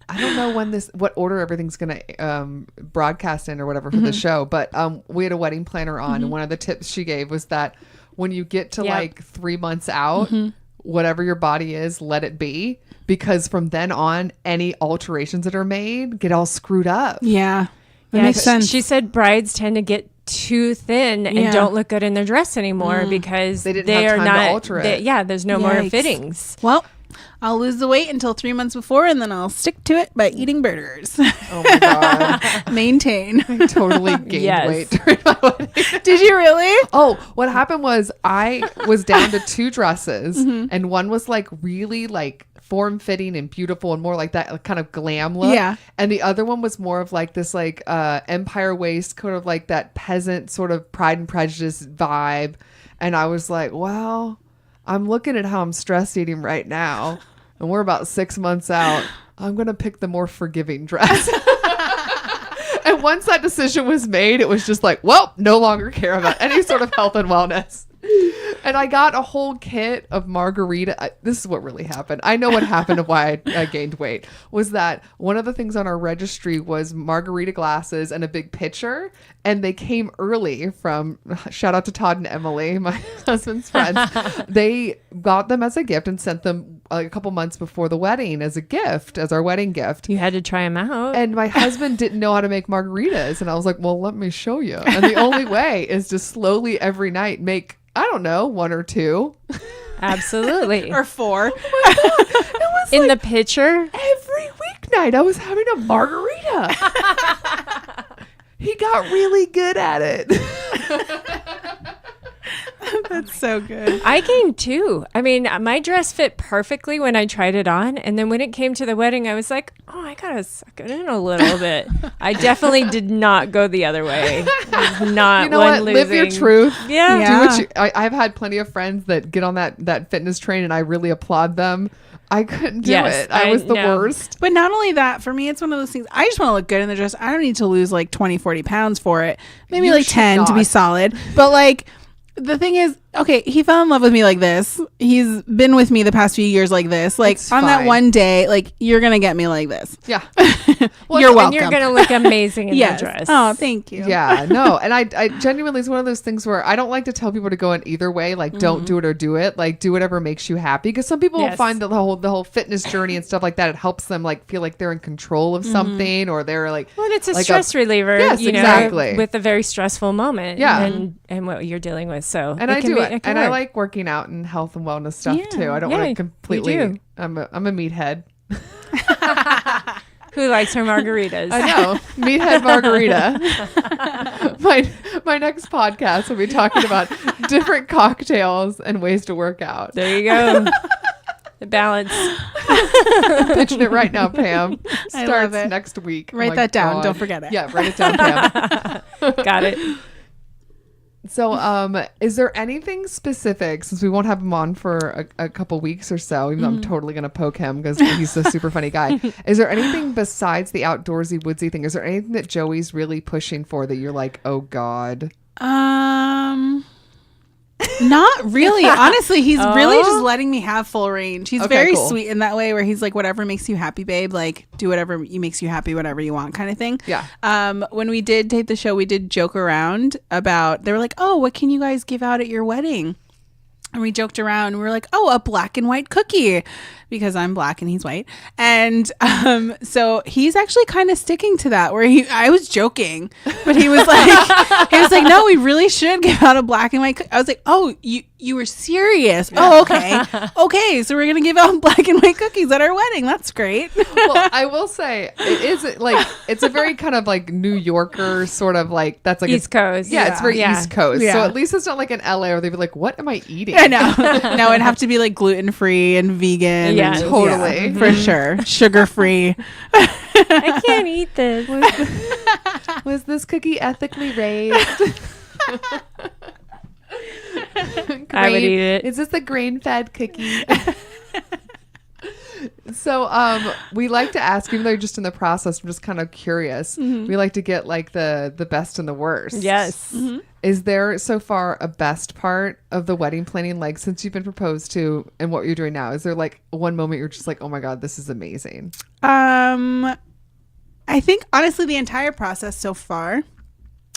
I don't know what order everything's going to broadcast in or whatever for the show, but we had a wedding planner on, and one of the tips she gave was that when you get to like 3 months out, whatever your body is, let it be, because from then on, any alterations that are made get all screwed up. Yeah. That makes sense. She said brides tend to get too thin and don't look good in their dress anymore because they didn't have time to alter it. There's no more fittings. Well, I'll lose the weight until 3 months before, and then I'll stick to it by eating burgers. Oh my God. Maintain. I totally gained weight during my wedding. Did you really? Oh, what happened was I was down to 2 dresses, and one was like really like form-fitting and beautiful and more like that kind of glam look. Yeah. And the other one was more of like this like empire waist, kind of like that peasant sort of Pride and Prejudice vibe. And I was like, well, I'm looking at how I'm stress eating right now, and we're about 6 months out. I'm going to pick the more forgiving dress. And once that decision was made, it was just like, well, no longer care about any sort of health and wellness. And I got a whole kit of margarita. This is what really happened. I know what happened of why I gained weight was that one of the things on our registry was margarita glasses and a big pitcher. And they came early from, shout out to Todd and Emily, my husband's friends. They got them as a gift and sent them a couple months before the wedding as a gift, as our wedding gift. You had to try them out. And my husband didn't know how to make margaritas. And I was like, well, let me show you. And the only way is to slowly every night make, I don't know, 1 or 2. Absolutely. Or 4. It was in like the pitcher. every weeknight I was having a margarita. He got really good at it. That's so good. I gained 2. I mean, my dress fit perfectly when I tried it on. And then when it came to the wedding, I was like, oh, I got to suck it in a little bit. I definitely did not go the other way. I was not You know one what? losing. Live your truth. Yeah. Yeah. Do what you, I've had plenty of friends that get on that fitness train, and I really applaud them. I couldn't do it. I was the worst. But not only that, for me, it's one of those things. I just want to look good in the dress. I don't need to lose like 20, 40 pounds for it. Maybe You like should 10 to be not. solid. But like, the thing is, okay, he fell in love with me like this. He's been with me the past few years like this. Like It's on that fine. one day, like you're going to get me like this. Yeah. You're welcome. And you're going to look amazing in Yes. the dress. Oh, thank you. Yeah, no. And I genuinely, it's one of those things where I don't like to tell people to go in either way. Like, don't do it or do it. Like, do whatever makes you happy. Because some people will Yes. find the whole fitness journey and stuff like that. It helps them like feel like they're in control of something, or they're like, Well, it's a like stress reliever, Yes, you know, exactly. with a very stressful moment Yeah. and what you're dealing with. So and I can do be- it. can And I work. like working out and health and wellness stuff Yeah. too. I don't Yeah, want to you completely. do. I'm a meathead. Who likes her margaritas? I know. Meathead margarita. My next podcast will be talking about different cocktails and ways to work out. There you go. The balance. I'm pitching it right now, Pam. I Starts love it. next week. Oh Write my that down. God. Don't forget it. Yeah, write it down, Pam. Got it. So, is there anything specific, since we won't have him on for a couple weeks or so, even though I'm totally going to poke him because he's a super funny guy. Is there anything besides the outdoorsy, woodsy thing? Is there anything that Joey's really pushing for that you're like, oh God? Not really. Honestly, he's really Oh. just letting me have full range. He's Okay, very cool. sweet in that way where he's like, whatever makes you happy, babe. Like, do whatever makes you happy, whatever you want kind of thing. Yeah. When we did tape the show, we did joke around about, they were like, oh, what can you guys give out at your wedding? And we joked around. We were like, oh, a black and white cookie, because I'm black and he's white. And so he's actually kind of sticking to that, where I was joking, but he was like, no, we really should give out a black and white cookie. I was like, oh, you were serious. Oh, okay. Okay. So we're going to give out black and white cookies at our wedding. That's great. Well, I will say it is like, it's a very kind of like New Yorker sort of like, that's like East Coast. Yeah, it's very Yeah. East Coast. Yeah. So at least it's not like in LA where they'd be like, what am I eating? I know. No, it'd have to be like gluten-free and vegan. Yeah, and- totally. for sure. Sugar-free. I can't eat this. Was this cookie ethically raised? I would eat it. Is this a grain-fed cookie? So we like to ask, even though you're just in the process, I'm just kind of curious. We like to get like the best and the worst. Yes. Is there so far a best part of the wedding planning, like since you've been proposed to and what you're doing now? Is there like one moment you're just like, oh my God, this is amazing? I think honestly the entire process so far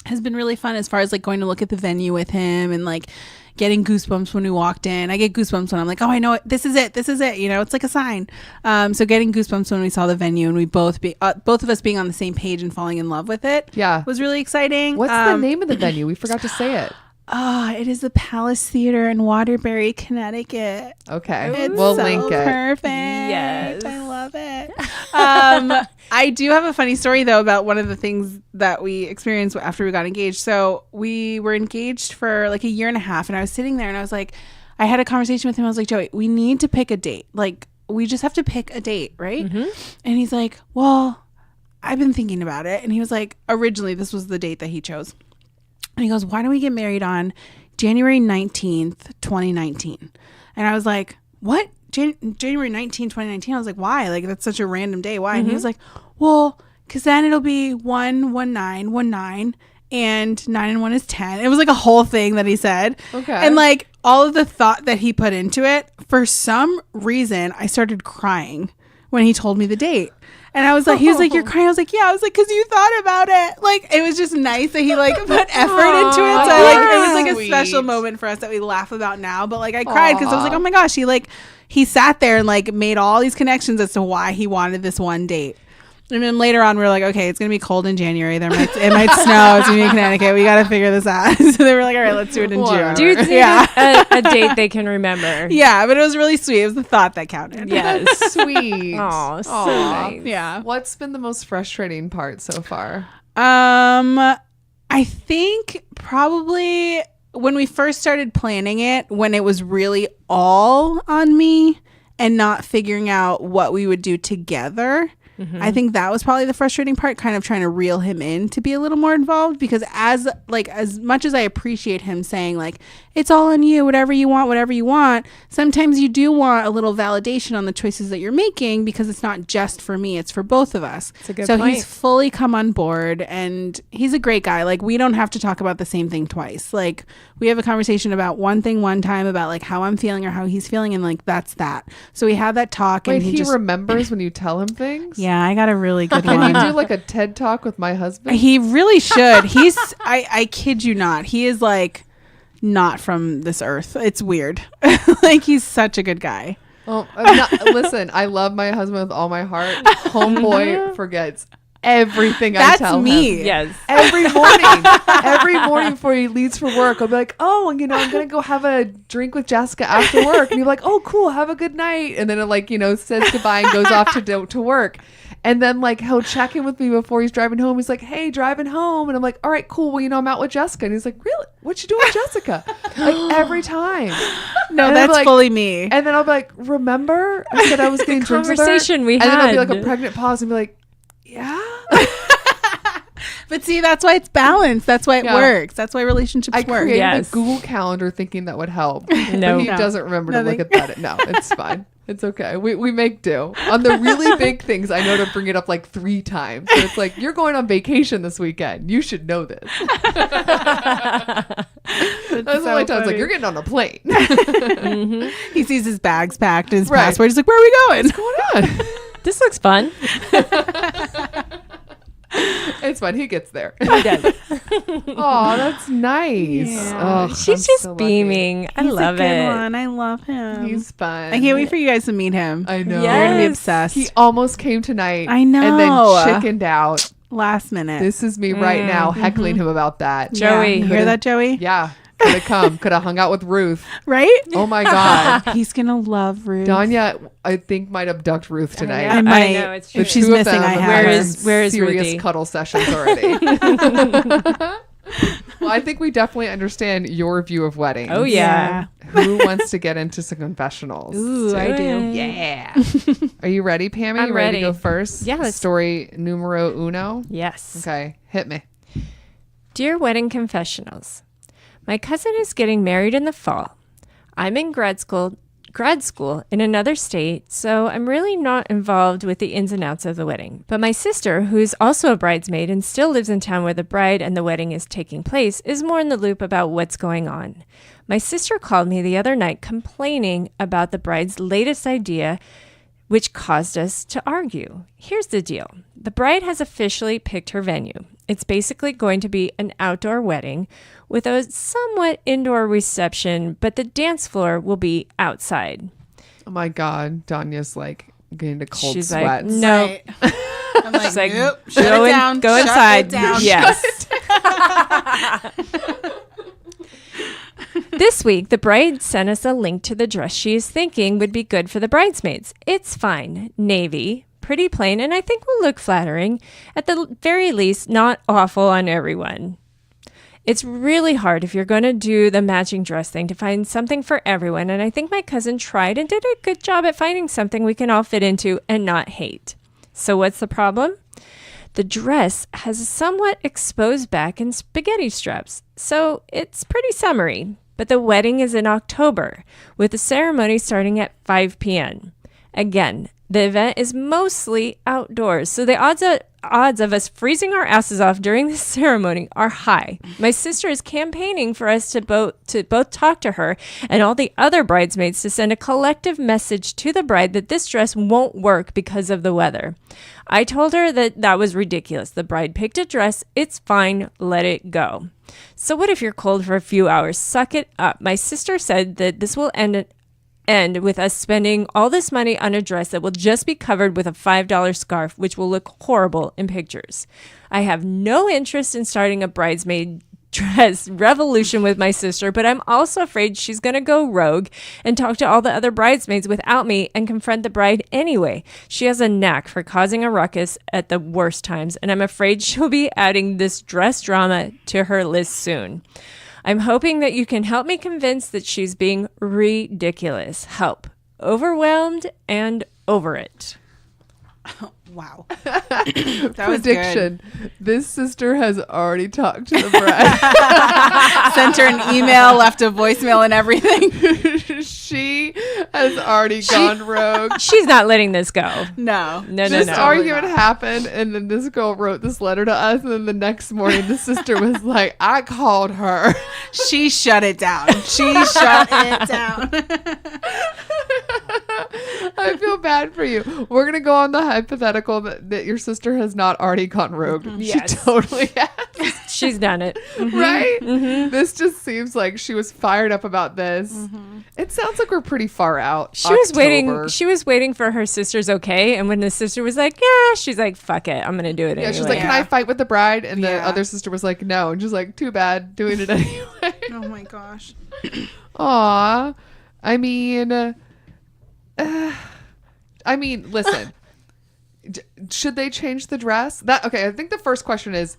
has been really fun, as far as like going to look at the venue with him and like getting goosebumps when we walked in. I get goosebumps when I'm like, oh, I know it. This is it. You know, it's like a sign. So getting goosebumps when we saw the venue and we both of us being on the same page and falling in love with it. Yeah. Was really exciting. What's the name of the venue? We forgot to say it. It is the Palace Theater in Waterbury, Connecticut. Okay. It's We'll so link it. Perfect. Yes. I love it. I do have a funny story though about one of the things that we experienced after we got engaged. So we were engaged for like a year and a half, and I was sitting there and I was like, I had a conversation with him. I was like, Joey, we need to pick a date. Like, we just have to pick a date, right? And he's like, well, I've been thinking about it. And he was like, originally this was the date that he chose. And he goes, why don't we get married on January 19th, 2019? And I was like, what? January 19th, 2019? I was like, why? Like, that's such a random day. Why? And he was like, well, because then it'll be 11919 and 9 and 1 is 10. It was like a whole thing that he said. Okay. And like all of the thought that he put into it, for some reason, I started crying when he told me the date. And I was like, he was like, you're crying. I was like, yeah. I was like, because you thought about it. Like, it was just nice that he like put effort into it. So I, like, it was like a Sweet. special moment for us that we laugh about now. But like, I cried because I was like, oh my gosh, he sat there and like made all these connections as to why he wanted this one date. And then later on, we were like, okay, it's going to be cold in January. It might snow. It's going to be in Connecticut. We got to figure this out. So they were like, all right, let's do it in June. Dudes need a date they can remember. Yeah, but it was really sweet. It was the thought that counted. Yes. Sweet. Oh, so Aw. nice. Yeah. What's been the most frustrating part so far? I think probably when we first started planning it, when it was really all on me and not figuring out what we would do together. I think that was probably the frustrating part, kind of trying to reel him in to be a little more involved, because as much as I appreciate him saying like, it's all on you, whatever you want, sometimes you do want a little validation on the choices that you're making, because it's not just for me, it's for both of us. That's a good so point. He's fully come on board, and he's a great guy. Like, we don't have to talk about the same thing twice. Like, we have a conversation about one thing one time about like how I'm feeling or how he's feeling, and like that's that. So we have that talk. Wait, and he remembers when you tell him things? Yeah, I got a really good Can one. you do like a TED Talk with my husband? He really should. He's I kid you not. He is like not from this earth. It's weird. Like, he's such a good guy. Well, listen, I love my husband with all my heart. Homeboy forgets everything I tell me. him. Yes. Every morning before he leaves for work, I'll be like, oh, I'm gonna go have a drink with Jessica after work, and he'll be like, oh, cool, have a good night, and then it like says goodbye and goes off to work. And then like he'll check in with me before he's driving home. He's like, hey, driving home. And I'm like, all right, cool. Well, I'm out with Jessica. And he's like, really? What you doing with Jessica? Like, every time. No, And that's like, fully me. And then I'll be like, remember I said I was getting drinks with her? Conversation we And then it'll be had. like a pregnant pause and be like, yeah. But see, that's why it's balanced. That's why it Yeah. works. That's why relationships I work. created Yes. a Google Calendar thinking that would help. No. But he No. doesn't remember to Nothing. look at that. No, it's fine. It's okay. We make do. On the really big things, I know to bring it up like 3 times. So it's like, you're going on vacation this weekend. You should know this. That's the so only time it's funny. like, you're getting on a plane. He sees his bags packed and his Right. passport. He's like, where are we going? What's going on? This looks fun. It's fine. He gets there. He does. Oh, that's nice. Yeah. Oh, She's I'm just so lucky. beaming. I He's love a good it. one. I love him. He's fun. I can't wait for you guys to meet him. I know. You're gonna be Yes. obsessed. He almost came tonight. I know. And then chickened out. Last minute. This is me right now heckling him about that. Joey. You hear that, Joey? Yeah. Could have come. Could have hung out with Ruth. Right? Oh my God. He's gonna love Ruth. Donia, I think, might abduct Ruth tonight. Yeah. I might. know, it's The true. If she's two of missing, them I have have her. some Where is serious Ruthie? cuddle sessions already. Well, I think we definitely understand your view of weddings. Oh, yeah. Who wants to get into some confessionals? Ooh, I do. Yeah. Are you ready, Pammy? I'm You ready to ready. go first? Yes. Story numero uno. Yes. Okay, hit me. Dear Wedding Confessionals, my cousin is getting married in the fall. I'm in grad school grad school in another state, so I'm really not involved with the ins and outs of the wedding. But my sister, who's also a bridesmaid and still lives in town where the bride and the wedding is taking place, is more in the loop about what's going on. My sister called me the other night complaining about the bride's latest idea, which caused us to argue. Here's the deal. The bride has officially picked her venue. It's basically going to be an outdoor wedding with a somewhat indoor reception, but the dance floor will be outside. Oh my God. Donya's like getting to cold She's sweats. like, no. Right. I'm like, She's like, nope, shut it down. Go shut inside. it down. Yes. This week, the bride sent us a link to the dress she is thinking would be good for the bridesmaids. It's fine. Navy, pretty plain, and I think will look flattering. At the very least, not awful on everyone. It's really hard if you're going to do the matching dress thing to find something for everyone, and I think my cousin tried and did a good job at finding something we can all fit into and not hate. So what's the problem? The dress has a somewhat exposed back and spaghetti straps, so it's pretty summery. But the wedding is in October, with the ceremony starting at 5 p.m. Again, the event is mostly outdoors, so the odds of us freezing our asses off during the ceremony are high. My sister is campaigning for us to both talk to her and all the other bridesmaids to send a collective message to the bride that this dress won't work because of the weather. I told her that was ridiculous. The bride picked a dress. It's fine. Let it go. So what if you're cold for a few hours? Suck it up. My sister said that this will end with us spending all this money on a dress that will just be covered with a $5 scarf, which will look horrible in pictures. I have no interest in starting a bridesmaid dress revolution with my sister, but I'm also afraid she's going to go rogue and talk to all the other bridesmaids without me and confront the bride anyway. She has a knack for causing a ruckus at the worst times, and I'm afraid she'll be adding this dress drama to her list soon. I'm hoping that you can help me convince that she's being ridiculous. Help. Overwhelmed and over it. Wow. That was Prediction. This sister has already talked to the bride. Sent her an email, left a voicemail and everything. She has already gone rogue. She's not letting this go. No. This argument happened, and then this girl wrote this letter to us, and then the next morning the sister was like, I called her. She shut it down. She shut it down. I feel bad for you. We're going to go on the hypothetical that your sister has not already gone rogue. Mm-hmm. Yes. She totally has. She's done it. Mm-hmm. Right? Mm-hmm. This just seems like she was fired up about this. Mm-hmm. It sounds like we're pretty far out. She was waiting for her sister's okay, and when the sister was like, yeah, she's like, fuck it, I'm going to do it anyway. She's like, can I fight with the bride? And the other sister was like, no. And she's like, too bad, doing it anyway. Oh my gosh. Aw. I mean, listen. Should they change the dress? I think the first question is,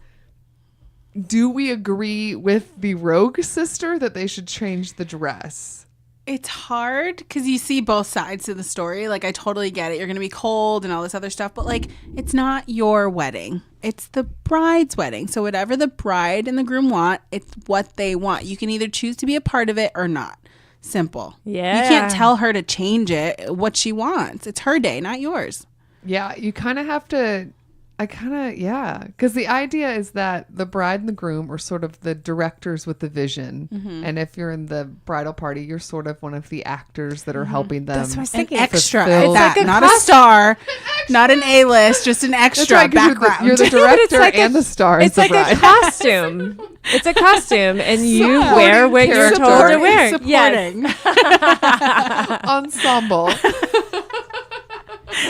do we agree with the rogue sister that they should change the dress? It's hard because you see both sides of the story. Like, I totally get it. You're going to be cold and all this other stuff. But, like, it's not your wedding. It's the bride's wedding. So whatever the bride and the groom want, it's what they want. You can either choose to be a part of it or not. Simple. Yeah. You can't tell her to change it, what she wants. It's her day, not yours. Yeah, you kind of have to... because the idea is that the bride and the groom are sort of the directors with the vision. Mm-hmm. And if you're in the bridal party, you're sort of one of the actors that are helping them. That's what I was thinking. An extra fulfill- at that. It's like not a star, not an A-list, just an extra That's right, 'cause background. You're the director and the star. It's like a costume. It's a costume, and you wear what you're told to wear. Supporting. Yes. Ensemble.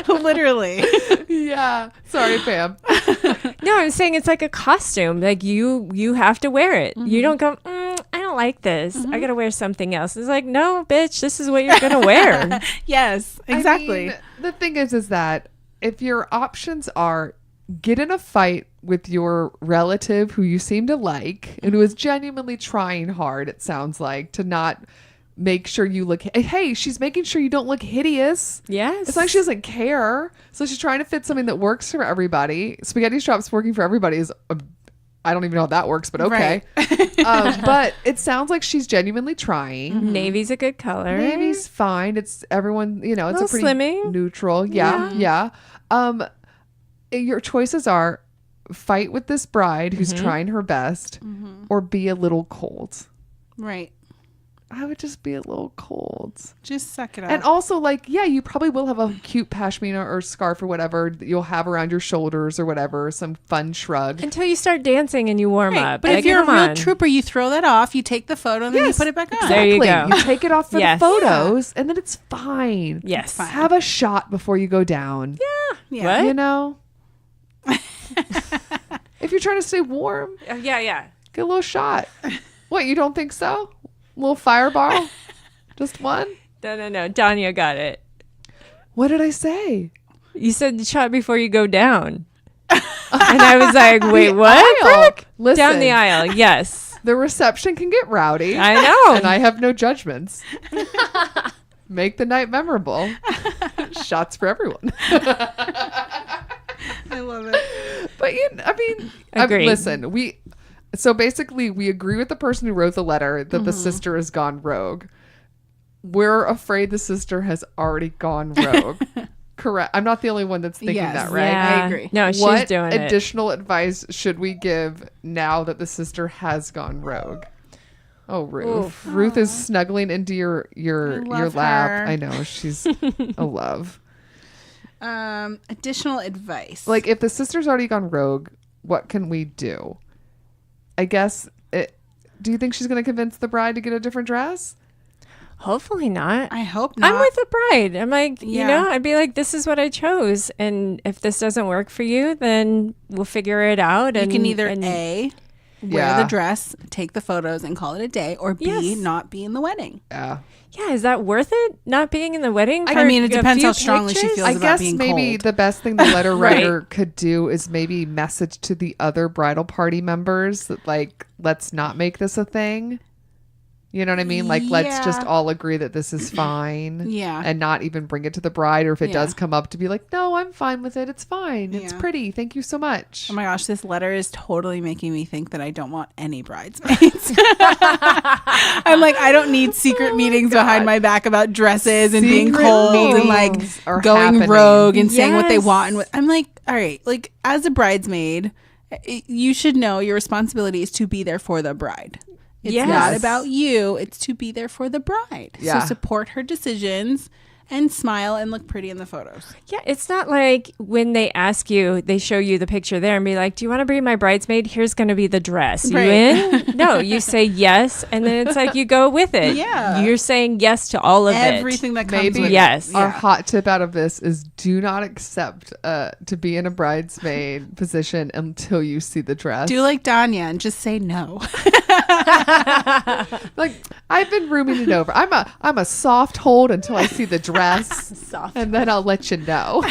Literally. Yeah. Sorry, Pam. No, I'm saying it's like a costume. Like you have to wear it. Mm-hmm. You don't go, I don't like this. Mm-hmm. I got to wear something else. It's like, no, bitch, this is what you're going to wear. Yes, exactly. I mean, the thing is that if your options are get in a fight with your relative who you seem to like and who is genuinely trying hard, it sounds like, to not make sure you look, hey, she's making sure you don't look hideous. Yes. It's like she doesn't care. So she's trying to fit something that works for everybody. Spaghetti straps working for everybody is I don't even know how that works, but okay. But it sounds like she's genuinely trying. Navy's a good color. Navy's fine. It's everyone, it's a Little pretty slimming. neutral. Yeah. Your choices are fight with this bride who's trying her best or be a little cold. Right. I would just be a little cold. Just suck it up. And also, you probably will have a cute pashmina or scarf or whatever that you'll have around your shoulders or whatever, some fun shrug. Until you start dancing and you warm up. But if you're a real trooper, you throw that off, you take the photo, and then you put it back on. There you go. You take it off for the photos, and then it's fine. Yes. Fine. Have a shot before you go down. Yeah. What? You know? If you're trying to stay warm, Yeah. get a little shot. What, you don't think so? A little fireball? Just one? No. Donia got it. What did I say? You said shot before you go down. And I was like, wait, what? Aisle. Brooke? Listen, Down the aisle. Yes. the reception can get rowdy. I know. And I have no judgments. Make the night memorable. Shots for everyone. I love it. But Agreed. listen, so basically we agree with the person who wrote the letter that the sister has gone rogue. We're afraid the sister has already gone rogue. Correct. I'm not the only one that's thinking that, right? Yeah. I agree. No, she's What doing it. additional advice should we give now that the sister has gone rogue? Oh, Ruth. Oof. Ruth is snuggling into your love lap. her. I know. She's a love. Additional advice. Like, if the sister's already gone rogue, what can we do? I guess do you think she's going to convince the bride to get a different dress? Hopefully not. I hope not. I'm with the bride. I'm like, Yeah. I'd be like, this is what I chose. And if this doesn't work for you, then we'll figure it out. You And can either and A, wear Yeah. the dress, take the photos, and call it a day, or B, Yes. not be in the wedding. Yeah. Yeah, is that worth it? Not being in the wedding? I for mean, it a depends few how strongly she pictures? feels. I about guess being maybe cold. the best thing the letter Right. writer could do is maybe message to the other bridal party members that, let's not make this a thing. You know what I mean? Let's just Yeah. all agree that this is fine. Yeah. And not even bring it to the bride. Or if it Yeah. does come up, to be like, no, I'm fine with it. It's fine. It's Yeah. pretty. Thank you so much. Oh my gosh, this letter is totally making me think that I don't want any bridesmaids. I'm like, I don't need secret meetings behind my back about dresses and being Secret cold and meetings are going happening. rogue and saying what they Yes. want. I'm like, all right, as a bridesmaid, you should know your responsibility is to be there for the bride. It's Yes. not about you. It's to be there for the bride. Yeah. So support her decisions and smile and look pretty in the photos. Yeah, it's not like when they ask you, they show you the picture there and be like, do you want to be my bridesmaid? Here's going to be the dress. You Right. in? No, you say yes. And then it's like you go with it. Yeah. You're saying yes to all of Everything that comes Maybe with Yes. it. Our Yeah. hot tip out of this is do not accept to be in a bridesmaid position until you see the dress. Do like Donia and just say no. I've been rooming it over. I'm a soft hold until I see the dress, and then I'll let you know.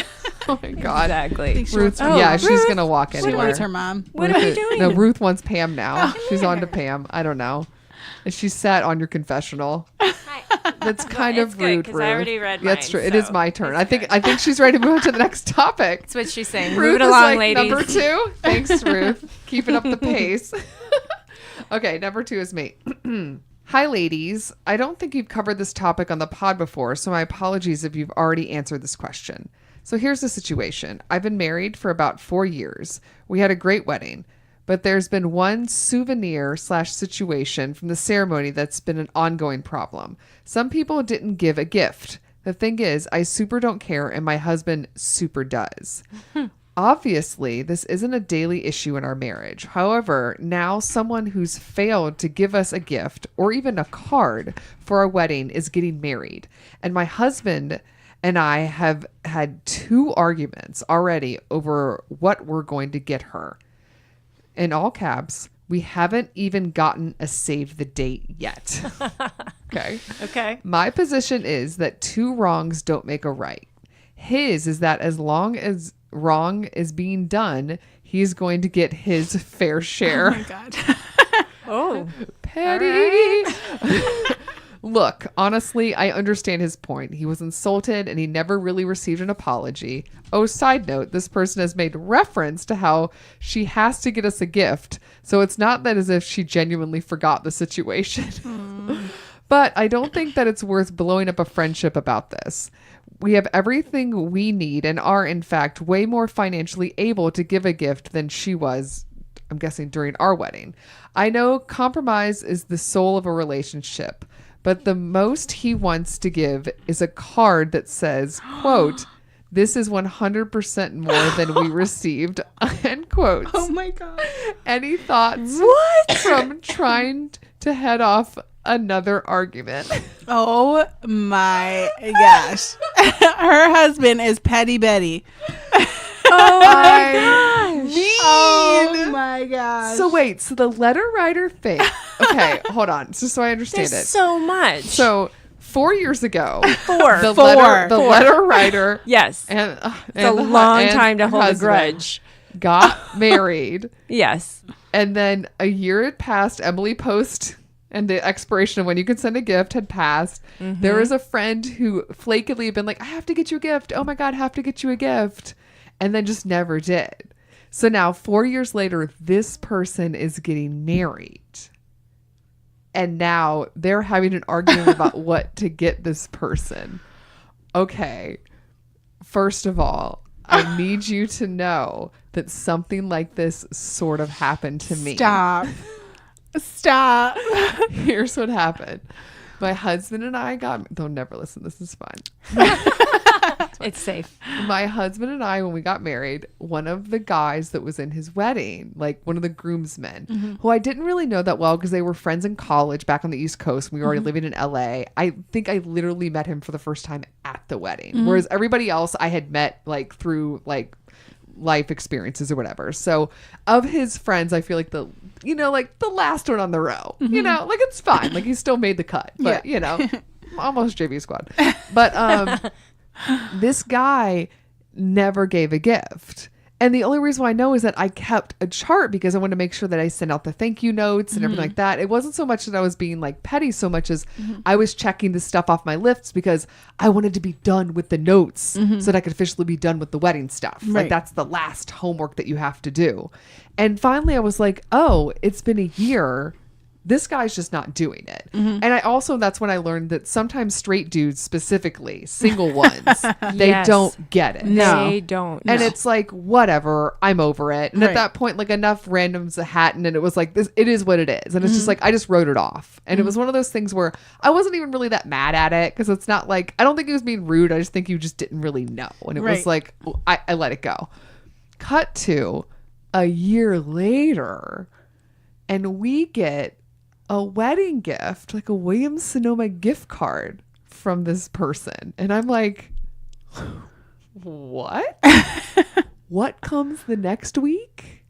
Oh my god, Exactly. Ruth. Oh, yeah, she's Ruth. gonna walk She anywhere. wants her mom. What are we doing? No, Ruth wants Pam now. She's on to Pam. I don't know. And she sat on your confessional. That's kind it's of good, rude, 'cause Ruth. I already read That's mine, true. It is so my turn. it's I think she's ready to move on to the next topic. That's what she's saying. Ruth Move it is along, like ladies. number 2. Thanks, Ruth. Keeping up the pace. Okay, number 2 is me. Hi, ladies. I don't think you've covered this topic on the pod before, so my apologies if you've already answered this question. So here's the situation. I've been married for about 4 years. We had a great wedding, but there's been one souvenir/situation from the ceremony that's been an ongoing problem. Some people didn't give a gift. The thing is, I super don't care, and my husband super does. Obviously, this isn't a daily issue in our marriage. However, now someone who's failed to give us a gift or even a card for our wedding is getting married. And my husband and I have had 2 arguments already over what we're going to get her. In all caps, we haven't even gotten a save the date yet. Okay. Okay. My position is that 2 wrongs don't make a right. His is that as long as wrong is being done, he's going to get his fair share. Oh my God. Oh. Petty. Look, honestly, I understand his point. He was insulted and he never really received an apology. Oh, side note, this person has made reference to how she has to get us a gift. So it's not that as if she genuinely forgot the situation. But I don't think that it's worth blowing up a friendship about this. We have everything we need and are, in fact, way more financially able to give a gift than she was, I'm guessing, during our wedding. I know compromise is the soul of a relationship, but the most he wants to give is a card that says, quote, "This is 100% more than we received," end quotes. Oh my God. Any thoughts from trying to head off another argument? Oh my gosh. Her husband is Petty Betty. Oh my gosh. Oh my gosh. So wait, so the letter writer fake. Okay, hold on. So I understand There's it. so much. So 4 years ago, Four. the Four. letter writer, Yes. and It's a long time to hold a husband grudge. got married, Yes. and then a year had passed. Emily Post and the expiration of when you could send a gift had passed. There was a friend who flakily had been like, "I have to get you a gift. Oh my God, have to get you a gift," and then just never did. So now 4 years later, this person is getting married. And now they're having an argument about what to get this person. Okay. First of all, I need you to know that something like this sort of happened to me. Stop. Here's what happened. My husband and I they'll never listen. This is fun. It's safe. My husband and I, when we got married, one of the guys that was in his wedding, like one of the groomsmen, who I didn't really know that well because they were friends in college back on the East Coast. We were already living in LA. I think I literally met him for the first time at the wedding. Whereas everybody else I had met like through like life experiences or whatever. So of his friends, I feel like the last one on the row, like it's fine. Like he still made the cut, but almost JV squad. But, this guy never gave a gift. And the only reason why I know is that I kept a chart because I wanted to make sure that I sent out the thank you notes and everything like that. It wasn't so much that I was being like petty so much as I was checking the stuff off my lists because I wanted to be done with the notes so that I could officially be done with the wedding stuff. Right. Like that's the last homework that you have to do. And finally I was like, oh, it's been a year. This guy's just not doing it. And that's when I learned that sometimes straight dudes, specifically single ones, they Yes. don't get it. No. They don't. And it's like, whatever, I'm over it. And Right. at that point, like enough randoms happen and it was like, this, it is what it is. And it's just like, I just wrote it off. And it was one of those things where I wasn't even really that mad at it because it's not like, I don't think he was being rude. I just think you just didn't really know. And it Right. was like, I let it go. Cut to a year later and we get a wedding gift, like a Williams Sonoma gift card from this person. And I'm like, what? What comes the next week?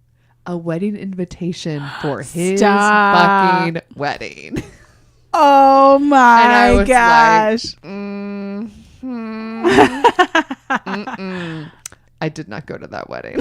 A wedding invitation for his Stop. fucking wedding. Oh And my I was gosh. I did not go to that wedding.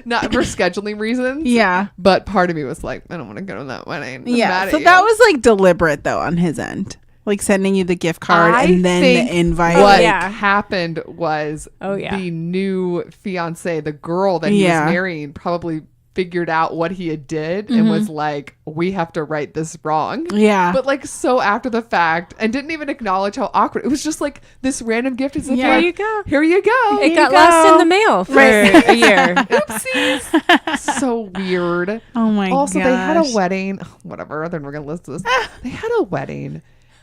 Not for scheduling reasons. Yeah. But part of me was like, I don't want to go to that wedding. I'm Yeah. mad So at that you. was like deliberate though on his end. Like sending you the gift card I and then think the invite. What yeah. happened was the new fiance, the girl that he was marrying, probably figured out what he had did and was like, we have to right this wrong. Yeah. But like so after the fact and didn't even acknowledge how awkward. It was just like this random gift. Is Here you go. Here you go. It got go. lost in the mail for a year. Oopsies. So weird. Oh my Also, gosh. they had a wedding. Whatever. Then we're gonna list this. They had a wedding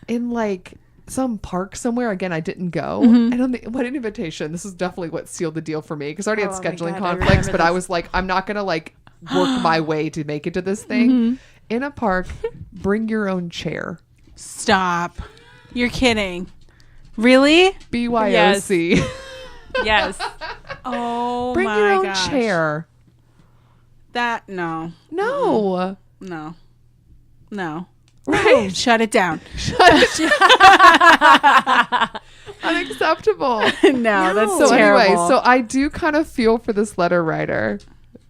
in like some park somewhere. Again, I didn't go. And on the wedding invitation, this is definitely what sealed the deal for me because I already had Oh my scheduling God, I conflicts. remember But I this. was like, I'm not gonna like work my way to make it to this thing. In a park, bring your own chair. Stop. You're kidding. Really? BYOC. Yes. Oh Bring my your own gosh. chair. That no. No. No. No. Right. Shut it down. Unacceptable. No, that's So terrible. anyway, so I do kind of feel for this letter writer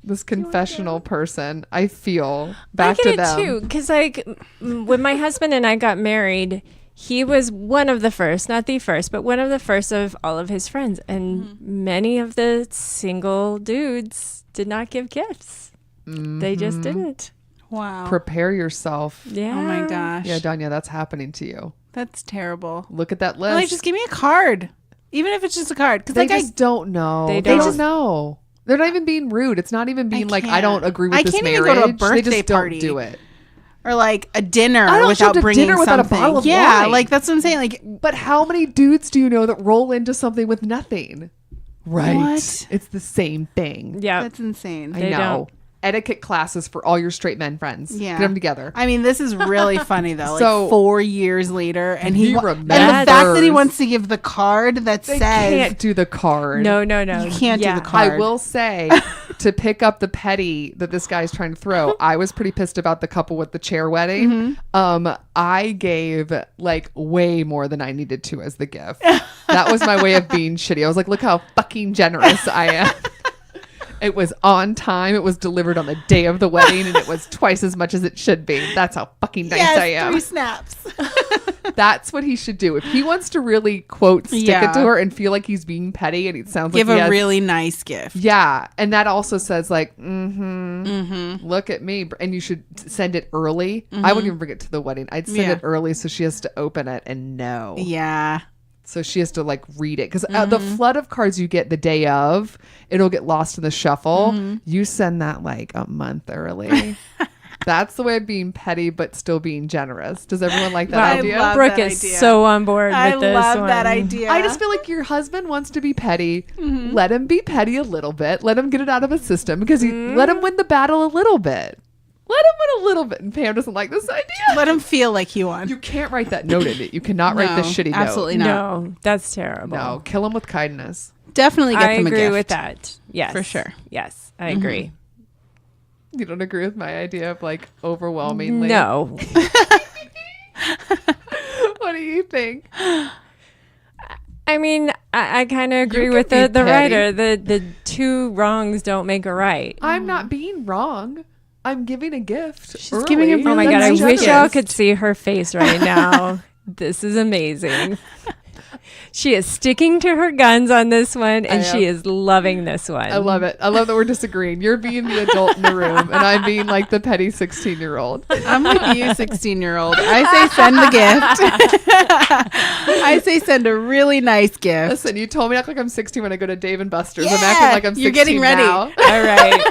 this confessional person. I feel back I to get them. it too, because like when my husband and I got married, he was one of the first, not the first, but one of the first of all of his friends, and many of the single dudes did not give gifts. They just didn't. Wow. Prepare yourself. Yeah. Oh my gosh. Yeah, Donia, that's happening to you. That's terrible. Look at that list. Like, just give me a card. Even if it's just a card. Because They like just don't know. They They don't. don't know. They're not even being rude. It's not even being like, I can't. don't agree with I this can't marriage. even go to a They birthday just party. don't do it. or like a dinner I don't without show up to bringing dinner without a something. bottle of yeah, wine. like that's what I'm saying. Like, But how many dudes do you know that roll into something with nothing? Right. What? It's the same thing. Yeah. that's insane. I They know. don't. Etiquette classes for all your straight men friends. Yeah. Get them together. I mean, this is really funny though. Like So- 4 years later, and He and the remembers. fact that he wants to give the card that They says can't do the card. No. you can't do the I card. will say, to pick up the petty that this guy's trying to throw, I was pretty pissed about the couple with the chair wedding. I gave like way more than I needed to as the gift. That was my way of being shitty. I was like, look how fucking generous I am. It was on time. It was delivered on the day of the wedding, and it was twice as much as it should be. That's how fucking nice Yes, I am. 3 snaps. That's what he should do. If he wants to really, quote, stick Yeah. it to her and feel like he's being petty and it sounds Give like he a has- really nice gift. Yeah. And that also says like, look at me. And you should send it early. I wouldn't even bring it to the wedding. I'd send Yeah. it early so she has to open it and know. Yeah. So she has to like read it. Because the flood of cards you get the day of, it'll get lost in the shuffle. You send that like a month early. That's the way of being petty, but still being generous. Does everyone like that I idea? love Brooke that is idea. so on board I with this love one. that idea. I just feel like your husband wants to be petty. Let him be petty a little bit. Let him get it out of his system because let him win the battle a little bit. Let him win a little bit. And Pam doesn't like this idea. let him feel like he won. You can't write that note in it. You cannot write this shitty absolutely note. not. No, that's terrible. No, kill him with kindness. Definitely get I them a agree gift. with that. Yes. For sure. Yes, I agree. You don't agree with my idea of like overwhelmingly? No. What do you think? I mean, I kind of agree can with be the petty. writer. The two wrongs don't make a right. I'm not being wrong. I'm giving a gift. She's giving a early. Oh my really God, I nice wish y'all gift. could see her face right now. This is amazing. She is sticking to her guns on this one, and she is loving this one. I love it. I love that we're disagreeing. You're being the adult in the room, and I'm being like the petty 16-year-old. I'm with you, 16-year-old. I say send the gift. I say send a really nice gift. Listen, you told me to act like I'm 16 when I go to Dave and Buster's. I'm Yeah, acting like I'm 16 you're getting ready. now. All right.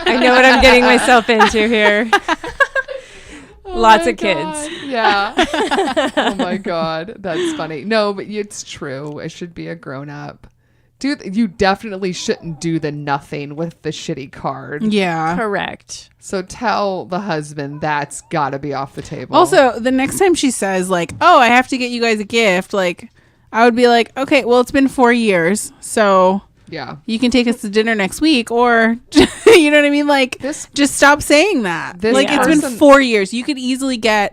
I know what I'm getting myself into here. Lots my of kids. God. Yeah. Oh my God. That's funny. No, but it's true. It should be a grown up. Dude, you definitely shouldn't do the nothing with the shitty card. Yeah. Correct. So tell the husband that's got to be off the table. Also, the next time she says like, "Oh, I have to get you guys a gift," like I would be like, "Okay, well, it's been 4 years, so yeah. you can take us to dinner next week," or you know what I mean? Like, This- just stop saying that. this Like, it's been person- 4 years. You could easily get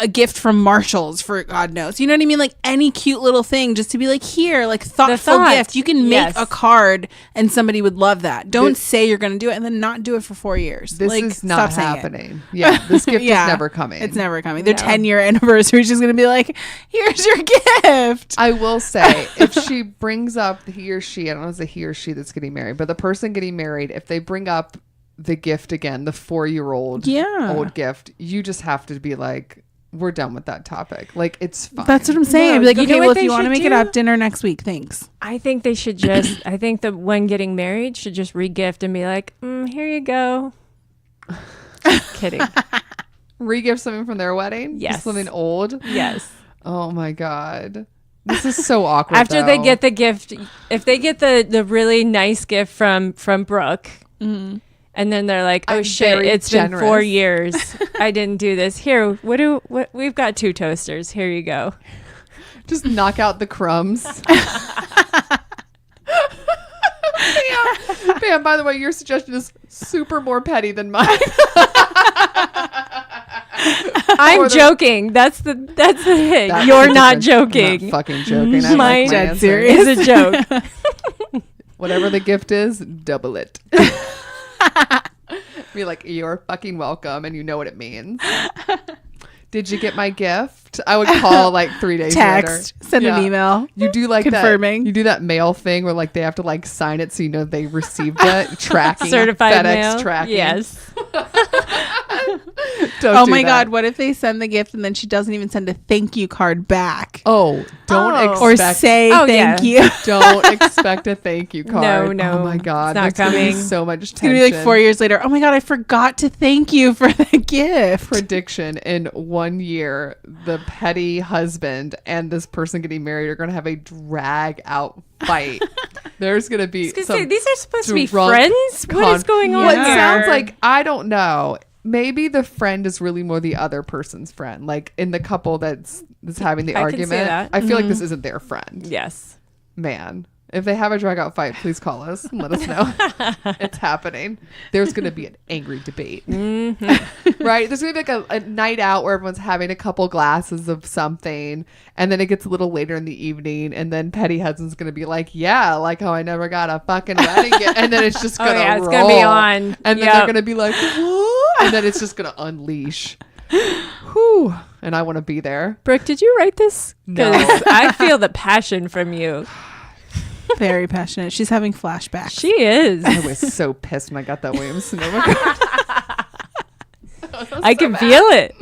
a gift from Marshall's for God knows. You know what I mean? Like any cute little thing just to be like, here, like thoughtful thought. gift. You can make Yes. a card and somebody would love that. Don't say you're going to do it and then not do it for 4 years. This like, is not stop saying it. happening. Yeah. This gift Yeah. is never coming. It's never coming. Their No. 10-year anniversary is just going to be like, here's your gift. I will say, if she brings up he or she, I don't know if it's a he or she that's getting married, but the person getting married, if they bring up the gift again, the 4-year-old old gift, you just have to be like, we're done with that topic. Like, it's fine. That's what I'm saying. No, I'd be like, you okay, know well, what if you they want to should make it do? up, dinner next week. Thanks. I think they should just, I think the one getting married should just re-gift and be like, here you go. Just kidding. Re-gift something from their wedding? Yes. Just something old? Yes. Oh my God. This is so awkward. After they though. get the gift, if they get the really nice gift from Brooke, and then they're like, oh I'm shit, very it's been 4 generous. years. I didn't do this. Here, what we've got 2 toasters. Here you go. Just knock out the crumbs. Bam, by the way, your suggestion is super more petty than mine. I'm Or the- joking. That's the hit. That's You're the not difference. I'm joking. not fucking joking. I Mine- like my Dead answer. serious. It's a joke. Whatever the gift is, double it. Be like, you're fucking welcome, and you know what it means. Did you get my gift? I would call like 3 days Text, later. send an email. You do like confirming. You do that mail thing where like they have to like sign it so you know they received it. Tracking. Certified FedEx mail. tracking. Yes. Oh my God, what if they send the gift and then she doesn't even send a thank you card back? Oh, don't Oh. Or expect say thank you. don't expect a thank you card. No, Oh my God. it's not There's gonna be coming. so much It's tension. going to be like 4 years later. Oh my God, I forgot to thank you for the gift. Prediction in 1 year, the petty husband and this person getting married are going to have a drag out fight. There's going to be These are supposed to be drunk friends? What is going on What here? sounds like, I don't know. Maybe the friend is really more the other person's friend. Like in the couple that's having the I can see argument. that. I feel like this isn't their friend. Yes. Man, if they have a drag out fight, please call us and let us know. It's happening. There's going to be an angry debate. Right? There's going to be like a night out where everyone's having a couple glasses of something, and then it gets a little later in the evening, and then petty husband's going to be like, yeah, like how I never got a fucking wedding gift. And then it's just going to roll. it's going to be on. And then they're going to be like, what? And then it's just going to unleash. Whew. And I want to be there. Brooke, did you write this? No. I feel the passion from you. Very passionate. She's having flashbacks. She is. I was so pissed when I got that Williams Sonoma card. I can feel it.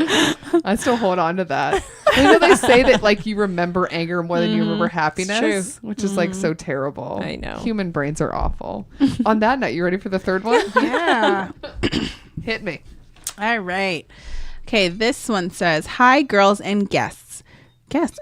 I still hold on to that. You know, they say that like you remember anger more than you remember happiness, which is like so terrible. I know. Human brains are awful. On that note, you ready for the third one? Yeah. Hit me. All right. Okay, this one says, "Hi, girls and guests." Guest.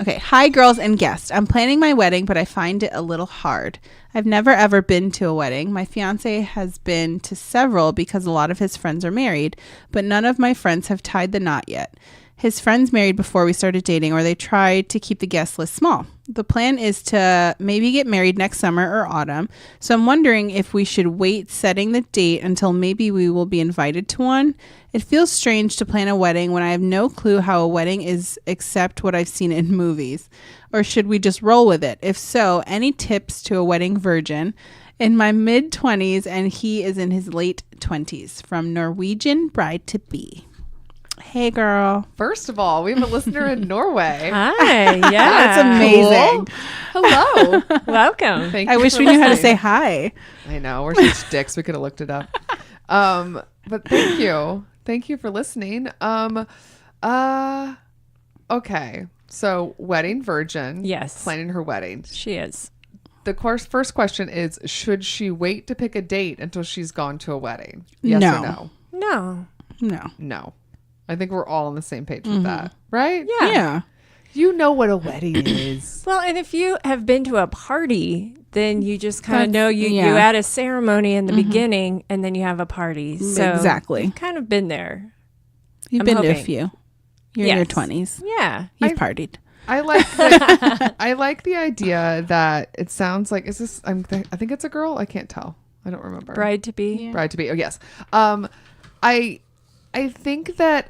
Okay. "Hi, girls and guests. I'm planning my wedding, but I find it a little hard. I've never ever been to a wedding. My fiance has been to several because a lot of his friends are married, but none of my friends have tied the knot yet. His friends married before we started dating, or they tried to keep the guest list small. The plan is to maybe get married next summer or autumn, so I'm wondering if we should wait setting the date until maybe we will be invited to one. It feels strange to plan a wedding when I have no clue how a wedding is except what I've seen in movies. Or should we just roll with it? If so, any tips to a wedding virgin? In my mid-20s and he is in his late 20s. From Norwegian bride to be." Hey, girl. First of all, we have a listener in Norway. Hi. Yeah. That's amazing. Hello. Welcome. Thank I you wish for we knew how to listening. say hi. I know, we're such dicks. We could have looked it up. But thank you. Thank you for listening. Okay. So wedding virgin. Yes. Planning her wedding. She is. The first question is, should she wait to pick a date until she's gone to a wedding? Yes No. or no? No. No. No. I think we're all on the same page with that. Right? Yeah. Yeah. You know what a wedding is. Well, and if you have been to a party, then you just kind of That's- know you yeah. add a ceremony in the beginning and then you have a party. So Exactly. you've kind of been there. You've I'm been to a hoping. few. You're in your Yes. 20s. Yeah. You've partied. I like the idea that it sounds like, is this, I think it's a girl. I can't tell. I don't remember. Bride to be. Bride to be. Oh, yes. I think that,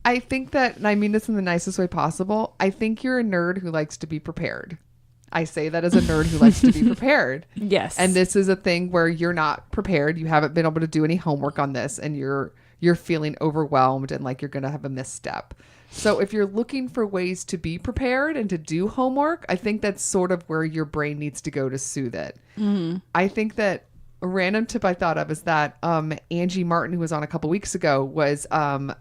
I think that, and I mean this in the nicest way possible, I think you're a nerd who likes to be prepared. I say that as a nerd who likes to be prepared. Yes. And this is a thing where you're not prepared. You haven't been able to do any homework on this, and you're feeling overwhelmed and like you're going to have a misstep. So if you're looking for ways to be prepared and to do homework, I think that's sort of where your brain needs to go to soothe it. I think that a random tip I thought of is that Angie Martin, who was on a couple weeks ago, was an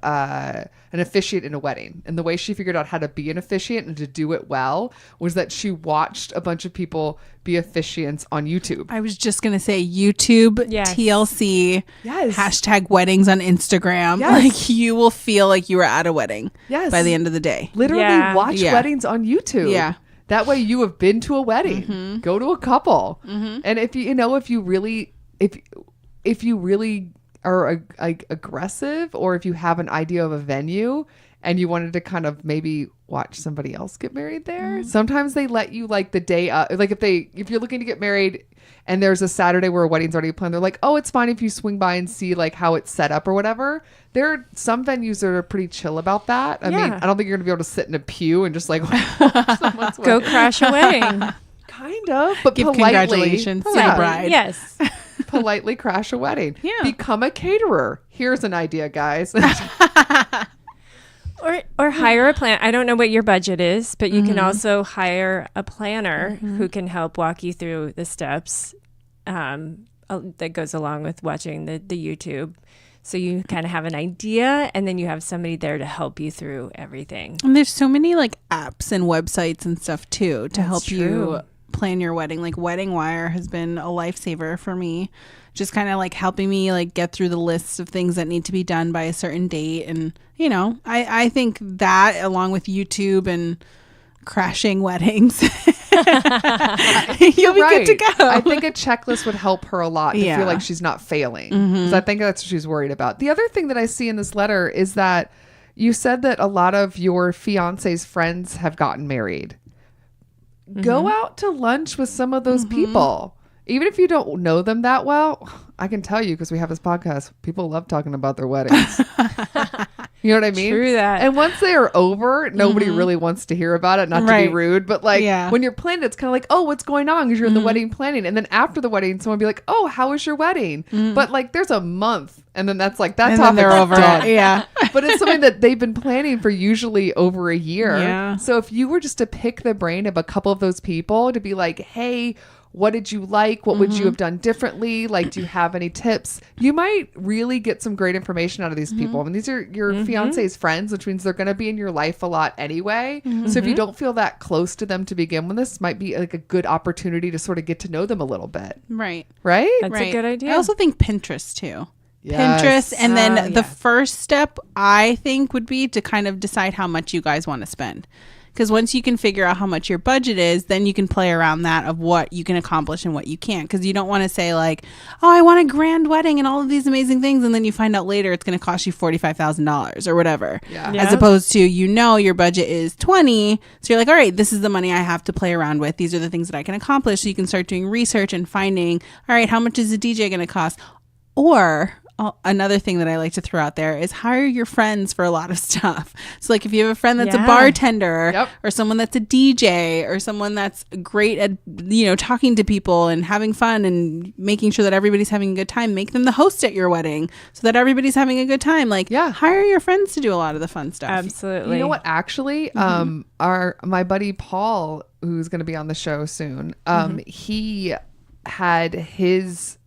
officiant in a wedding. And the way she figured out how to be an officiant and to do it well was that she watched a bunch of people be officiants on YouTube. I was just going to say YouTube, Yes. TLC, Yes. hashtag weddings on Instagram. Yes. Like you will feel like you were at a wedding Yes. by the end of the day. Literally Yeah. watch Yeah. weddings on YouTube. Yeah. That way you have been to a wedding. Go to a couple. And if if you really are aggressive, or if you have an idea of a venue and you wanted to kind of maybe watch somebody else get married there, sometimes they let you like the day up. Like if you're looking to get married and there's a Saturday where a wedding's already planned, they're like, oh, it's fine if you swing by and see like how it's set up or whatever. There are some venues that are pretty chill about that. I mean, Yeah. I don't think you're gonna be able to sit in a pew and just like watch someone's Go wedding. crash a wedding. Kind of, but Give politely. congratulations to the bride. Yes. Politely crash a wedding. Yeah. Become a caterer. Here's an idea, guys. Or hire a plan. I don't know what your budget is, but you can also hire a planner who can help walk you through the steps that goes along with watching the YouTube. So you kind of have an idea, and then you have somebody there to help you through everything. And there's so many like apps and websites and stuff too to help true. you plan your wedding. Like Wedding Wire has been a lifesaver for me, just kind of like helping me like get through the lists of things that need to be done by a certain date. And you know, I think that along with YouTube and crashing weddings, you'll be good to go. I think a checklist would help her a lot to feel like she's not failing, because I think that's what she's worried about. The other thing that I see in this letter is that you said that a lot of your fiance's friends have gotten married. Go out to lunch with some of those people. Even if you don't know them that well, I can tell you, because we have this podcast, people love talking about their weddings. You know what I mean? True that. And once they are over, nobody really wants to hear about it, not to be rude. But like when you're planning, it's kind of like, oh, what's going on? Because you're in the wedding planning. And then after the wedding, someone will be like, oh, how was your wedding? But like there's a month. And then that's like, that's how they're over it. Yeah. But it's something that they've been planning for usually over a year. Yeah. So if you were just to pick the brain of a couple of those people to be like, hey, what did you like? What would you have done differently? Like, do you have any tips? You might really get some great information out of these people. I mean, these are your fiance's friends, which means they're going to be in your life a lot anyway. So if you don't feel that close to them to begin with, this might be like a good opportunity to sort of get to know them a little bit. Right. Right? That's a good idea. I also think Pinterest too. Yes. Pinterest. And then the yeah. first step, I think, would be to kind of decide how much you guys want to spend. Because once you can figure out how much your budget is, then you can play around that of what you can accomplish and what you can't. Because you don't want to say like, oh, I want a grand wedding and all of these amazing things. And then you find out later it's going to cost you $45,000 or whatever. Yeah. As opposed to, you know, your budget is 20. So you're like, all right, this is the money I have to play around with. These are the things that I can accomplish. So you can start doing research and finding, all right, how much is a DJ going to cost? Or another thing that I like to throw out there is hire your friends for a lot of stuff. So like if you have a friend that's a bartender or someone that's a DJ or someone that's great at, you know, talking to people and having fun and making sure that everybody's having a good time, make them the host at your wedding so that everybody's having a good time. Like hire your friends to do a lot of the fun stuff. Absolutely. You know what? Actually, my buddy Paul, who's going to be on the show soon, he had his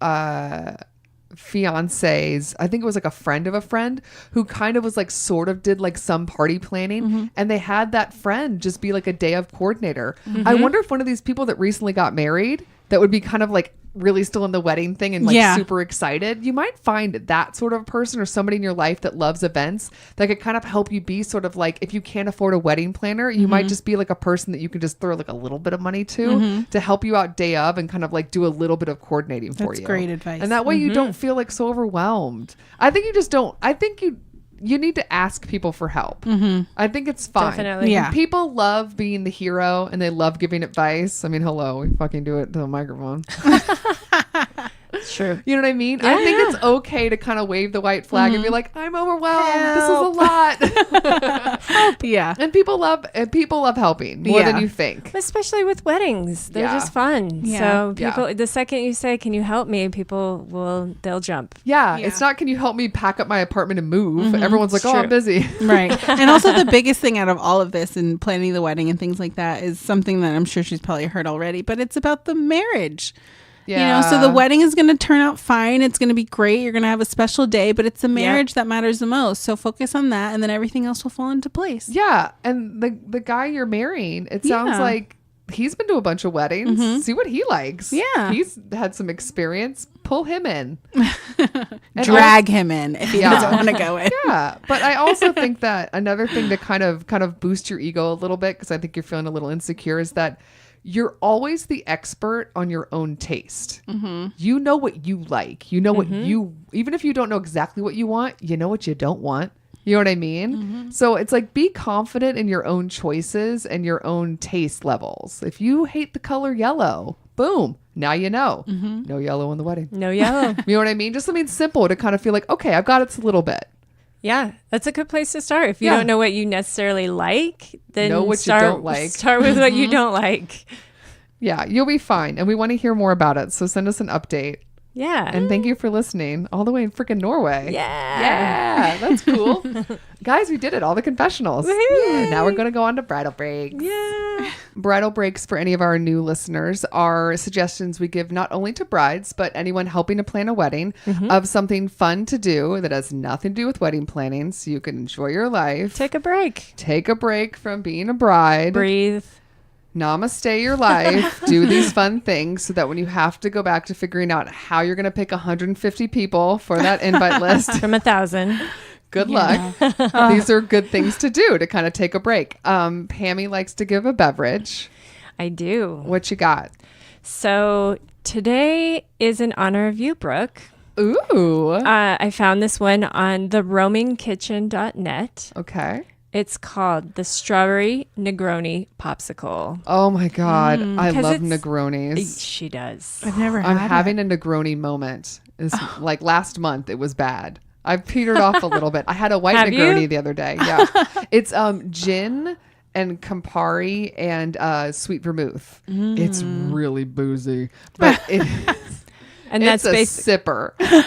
fiance's, I think it was like a friend of a friend who kind of was like sort of did like some party planning, and they had that friend just be like a day of coordinator. I wonder if one of these people that recently got married that would be kind of like really still in the wedding thing and like super excited, you might find that sort of person or somebody in your life that loves events that could kind of help you be sort of like, if you can't afford a wedding planner, you might just be like a person that you can just throw like a little bit of money to help you out day of and kind of like do a little bit of coordinating for you. That's great advice. And that way you don't feel like so overwhelmed. I think you just don't. I think you need to ask people for help. I think it's fine. Definitely. Yeah. People love being the hero and they love giving advice. I mean, hello, we fucking do it to the microphone. It's true. You know what I mean? I think it's okay to kind of wave the white flag and be like, I'm overwhelmed. This is a lot. Yeah. And people love helping more than you think. Especially with weddings. They're just fun. Yeah. So people, the second you say, can you help me? They'll jump. Yeah. It's not, can you help me pack up my apartment and move? Everyone's like, I'm busy. Right. And also the biggest thing out of all of this and planning the wedding and things like that is something that I'm sure she's probably heard already, but it's about the marriage. Yeah. You know, so the wedding is going to turn out fine. It's going to be great. You're going to have a special day, but it's the marriage that matters the most. So focus on that, and then everything else will fall into place. Yeah. And the guy you're marrying, it sounds like he's been to a bunch of weddings. See what he likes. Yeah. He's had some experience. Pull him in. Drag him in if he doesn't want to go in. Yeah. But I also think that another thing to kind of boost your ego a little bit, because I think you're feeling a little insecure, is that you're always the expert on your own taste. You know what you like. You know what even if you don't know exactly what you want, you know what you don't want. You know what I mean? So it's like, be confident in your own choices and your own taste levels. If you hate the color yellow, boom, now you know. No yellow in the wedding. No yellow. You know what I mean? Just something simple to kind of feel like, okay, I've got it a little bit. Yeah, that's a good place to start. If you don't know what you necessarily like, then know what you don't like. Start with what you don't like. Yeah, you'll be fine. And we want to hear more about it. So send us an update. Yeah. And thank you for listening all the way in freaking Norway. Yeah. Yeah, that's cool. Guys, we did it. All the confessionals. Woohoo. Now we're going to go on to bridal breaks. Yeah. Bridal breaks for any of our new listeners are suggestions we give not only to brides, but anyone helping to plan a wedding of something fun to do that has nothing to do with wedding planning so you can enjoy your life. Take a break. Take a break from being a bride. Breathe. Namaste your life. Do these fun things so that when you have to go back to figuring out how you're going to pick 150 people for that invite list, From 1,000. good luck. These are good things to do to kind of take a break. Pammy likes to give a beverage. I do. What you got? So today is in honor of you, Brooke. Ooh. I found this one on theroamingkitchen.net. Okay. It's called the Strawberry Negroni Popsicle. Oh my God. I 'cause love it's- Negronis. She does. I've never I'm had having a Negroni moment. It's like last month, it was bad. I've petered off a little bit. I had a white Have Negroni you? the other day. Yeah. It's gin and Campari and sweet vermouth. It's really boozy. But And it's that's a basically, sipper.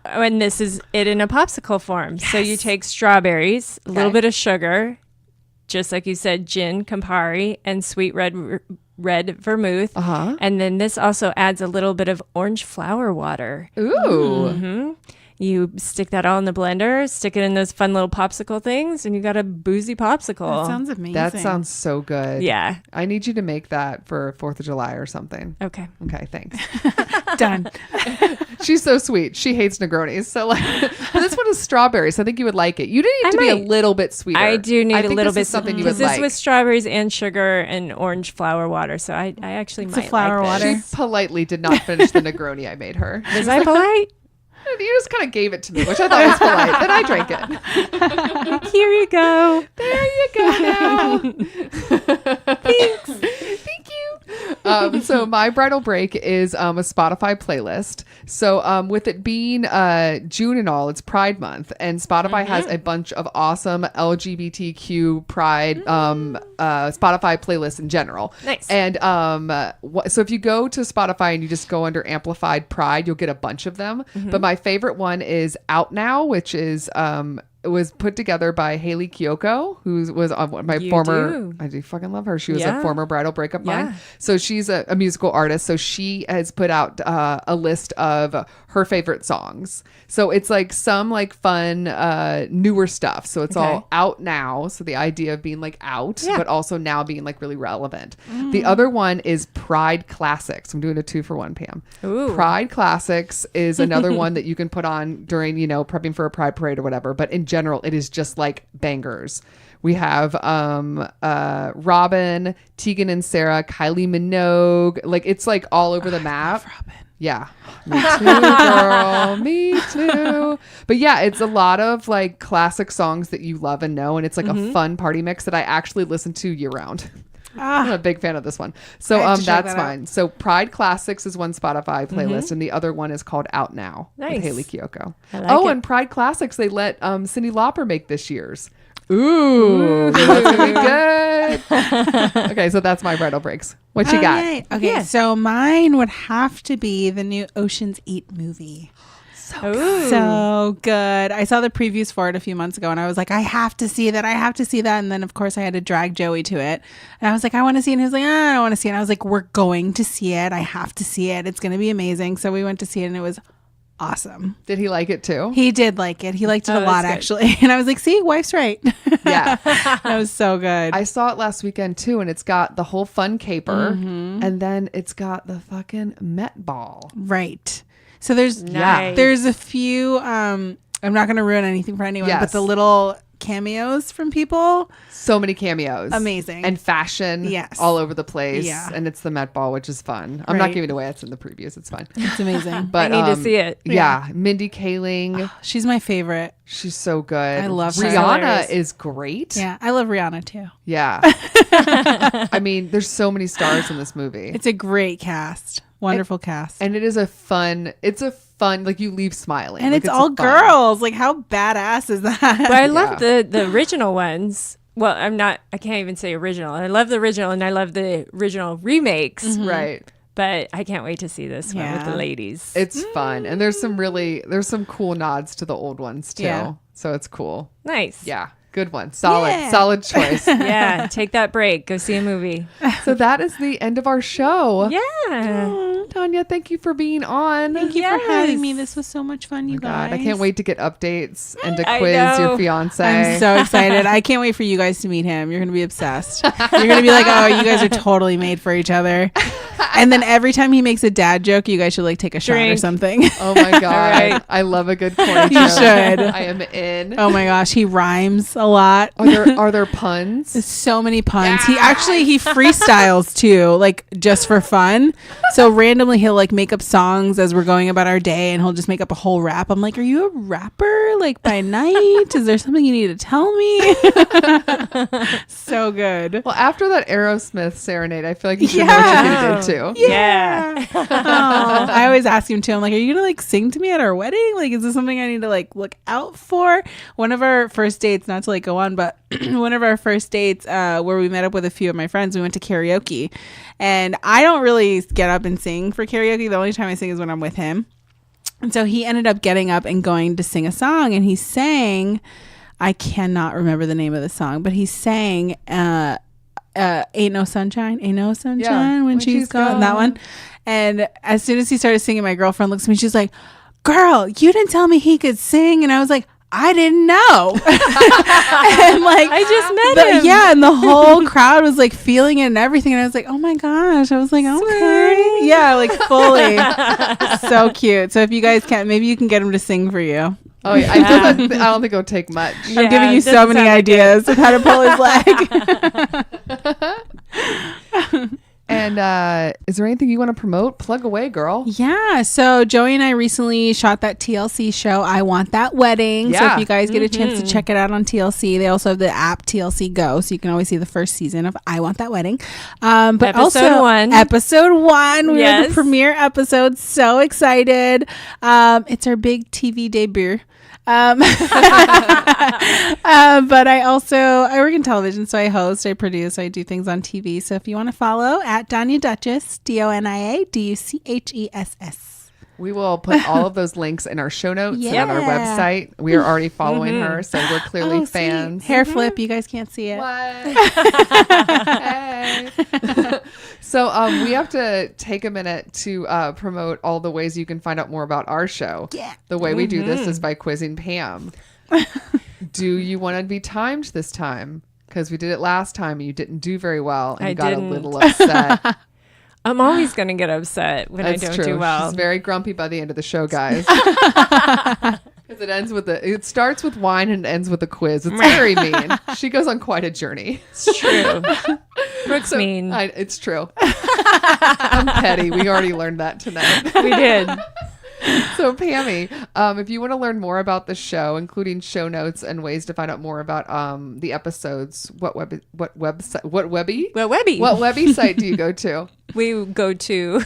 and this is it in a popsicle form. So you take strawberries, a little Okay. bit of sugar, just like you said, gin, Campari, and sweet red vermouth. Uh-huh. And then this also adds a little bit of orange flower water. Ooh. You stick that all in the blender, stick it in those fun little popsicle things, and you got a boozy popsicle. That sounds amazing. That sounds so good. Yeah. I need you to make that for 4th of July or something. Okay. Okay, thanks. done. She's so sweet. She hates Negronis. So like, but this one is strawberries. So I think you would like it. You need it to be a might. little bit sweeter. I do need I a think little this bit is something you because would this like. was strawberries and sugar and orange flower water. So I actually It's a might flower like water. this. She politely did not finish the Negroni I made her. Was I polite? You just kind of gave it to me, which I thought was polite. Then I drank it. Here you go. There you go now. Thanks. Thank you. So my bridal break is a Spotify playlist. So with it being June and all, it's Pride Month, and Spotify has a bunch of awesome LGBTQ Pride Spotify playlists in general. Nice. And so if you go to Spotify and you just go under Amplified Pride, you'll get a bunch of them. But my favorite one is Out Now, which is it was put together by Haley Kiyoko, who was on my You former. do. I do fucking love her. She was a Yeah. former bridal breakup Yeah. mine. So she's a musical artist. So she has put out a list of her favorite songs. So it's like some like fun newer stuff. So it's all out now. So the idea of being like out, Yeah. but also now being like really relevant. The other one is Pride Classics. I'm doing a 2-for-1, Pam. Ooh. Pride Classics is another one that you can put on during, prepping for a pride parade or whatever. But in general, it is just like bangers. We have Robin, Tegan and Sarah, Kylie Minogue. Like it's like all over the map. Robin. Yeah. Me too, girl. Me too. But yeah, it's a lot of like classic songs that you love and know. And it's like a fun party mix that I actually listen to year round. I'm a big fan of this one. So I have to check that's that out. fine. So Pride Classics is one Spotify playlist and the other one is called Out Now with Nice. Haley Kiyoko. I like it. And Pride Classics they let Cyndi Lauper make this year's. Ooh, that's gonna be good. Okay, so that's my bridal breaks. What you got? Yay. Okay, Yeah. so mine would have to be the new Ocean's 8 movie. Ooh. So good. I saw the previews for it a few months ago and I was like, I have to see that. I have to see that. And then, of course, I had to drag Joey to it. And I was like, I want to see it. And he was like, I don't want to see it. And I was like, we're going to see it. I have to see it. It's going to be amazing. So we went to see it and it was awesome. Did he like it too? He did like it. He liked it Oh, a lot, that's good. actually. And I was like, see, wife's right. Yeah. That was so good. I saw it last weekend too, and it's got the whole fun caper, and then it's got the fucking Met Ball. Right. So there's Nice. there's a few I'm not going to ruin anything for anyone, Yes. but the little cameos from people. So many cameos. Amazing. And fashion Yes. all over the place. Yeah. And it's the Met Ball, which is fun. I'm not Right. giving away. It's in the previews. It's fun. It's amazing. But I need to see it. Yeah. Mindy Kaling. She's my favorite. She's so good. I love her. Rihanna Hilarious. is great. Yeah, I love Rihanna too. Yeah. I mean, there's so many stars in this movie. It's a great cast. Wonderful cast. And it is a fun, like you leave smiling. And Like, it's all a fun- girls. Like how badass is that? But I love the original ones well, I can't even say original. I love the original and I love the original remakes. Right. But I can't wait to see this one with the ladies. It's fun. And there's some cool nods to the old ones too. Yeah. So it's cool. Nice. Yeah. Good one. Solid choice. Yeah. Take that break. Go see a movie. So that is the end of our show. Yeah. Tanya, thank you for being on. Thank you for having me. This was so much fun, you guys. God, I can't wait to get updates and to I quiz know. your fiance. I'm so excited. I can't wait for you guys to meet him. You're going to be obsessed. You're going to be like, oh, you guys are totally made for each other. And then every time he makes a dad joke, you guys should like take a shot or Drink. something. Oh my God. right. I love a good corny You joke. should. I am in. Oh my gosh, he rhymes a lot. Are there puns? There's so many puns. He freestyles too, like just for fun. So randomly he'll like make up songs as we're going about our day, and he'll just make up a whole rap. I'm like, are you a rapper like by night? Is there something you need to tell me? So good. Well, after that Aerosmith serenade, I feel like you should know what you did too. Yeah. Oh, I always ask him too. I'm like, are you gonna like sing to me at our wedding? Like, is this something I need to like look out for? One of our first dates, not to like go on, but one of our first dates where we met up with a few of my friends, we went to karaoke, and I don't really get up and sing for karaoke. The only time I sing is when I'm with him. And so he ended up getting up and going to sing a song, and he sang, I cannot remember the name of the song, but he sang Ain't No Sunshine when she's gone, that one. And as soon as he started singing, my girlfriend looks at me, she's like, girl, you didn't tell me he could sing. And I was like, I didn't know. And like, I just met him. Yeah, and the whole crowd was like feeling it and everything, and I was like, oh my gosh. I was like, okay. Yeah, like fully. So cute. So if you guys can, maybe you can get him to sing for you. Oh yeah, I don't think it'll take much. Yeah, I'm giving you so many ideas of how to pull his leg. And is there anything you want to promote? Plug away, girl. Yeah. So Joey and I recently shot that TLC show, I Want That Wedding. So Yeah. if you guys get a chance to check it out on TLC, they also have the app TLC Go, so you can always see the first season of I Want That Wedding. But Episode 1. Episode 1. We were the Yes. premiere episode. So excited. It's our big TV debut. But I work in television, so I host, I produce, I do things on TV. So if you want to follow at Donia Dutchess, DoniaDuchess. We will put all of those links in our show notes and on our Yeah. website. We are already following her, so we're clearly sweet. fans. Hair flip, you guys can't see it. Hey. So we have to take a minute to promote all the ways you can find out more about our show. Yeah. The way we do this is by quizzing Pam. Do you want to be timed this time? Because we did it last time and you didn't do very well and I you got didn't. a little upset. I'm always going to get upset when That's I don't true. do well. She's very grumpy by the end of the show, guys. Because it starts with wine and ends with a quiz. It's very mean. She goes on quite a journey. It's true. Brooke's mean. It's true. I'm petty. We already learned that tonight. We did. So Pammy, if you want to learn more about the show, including show notes and ways to find out more about the episodes, what webby site do you go to? We go to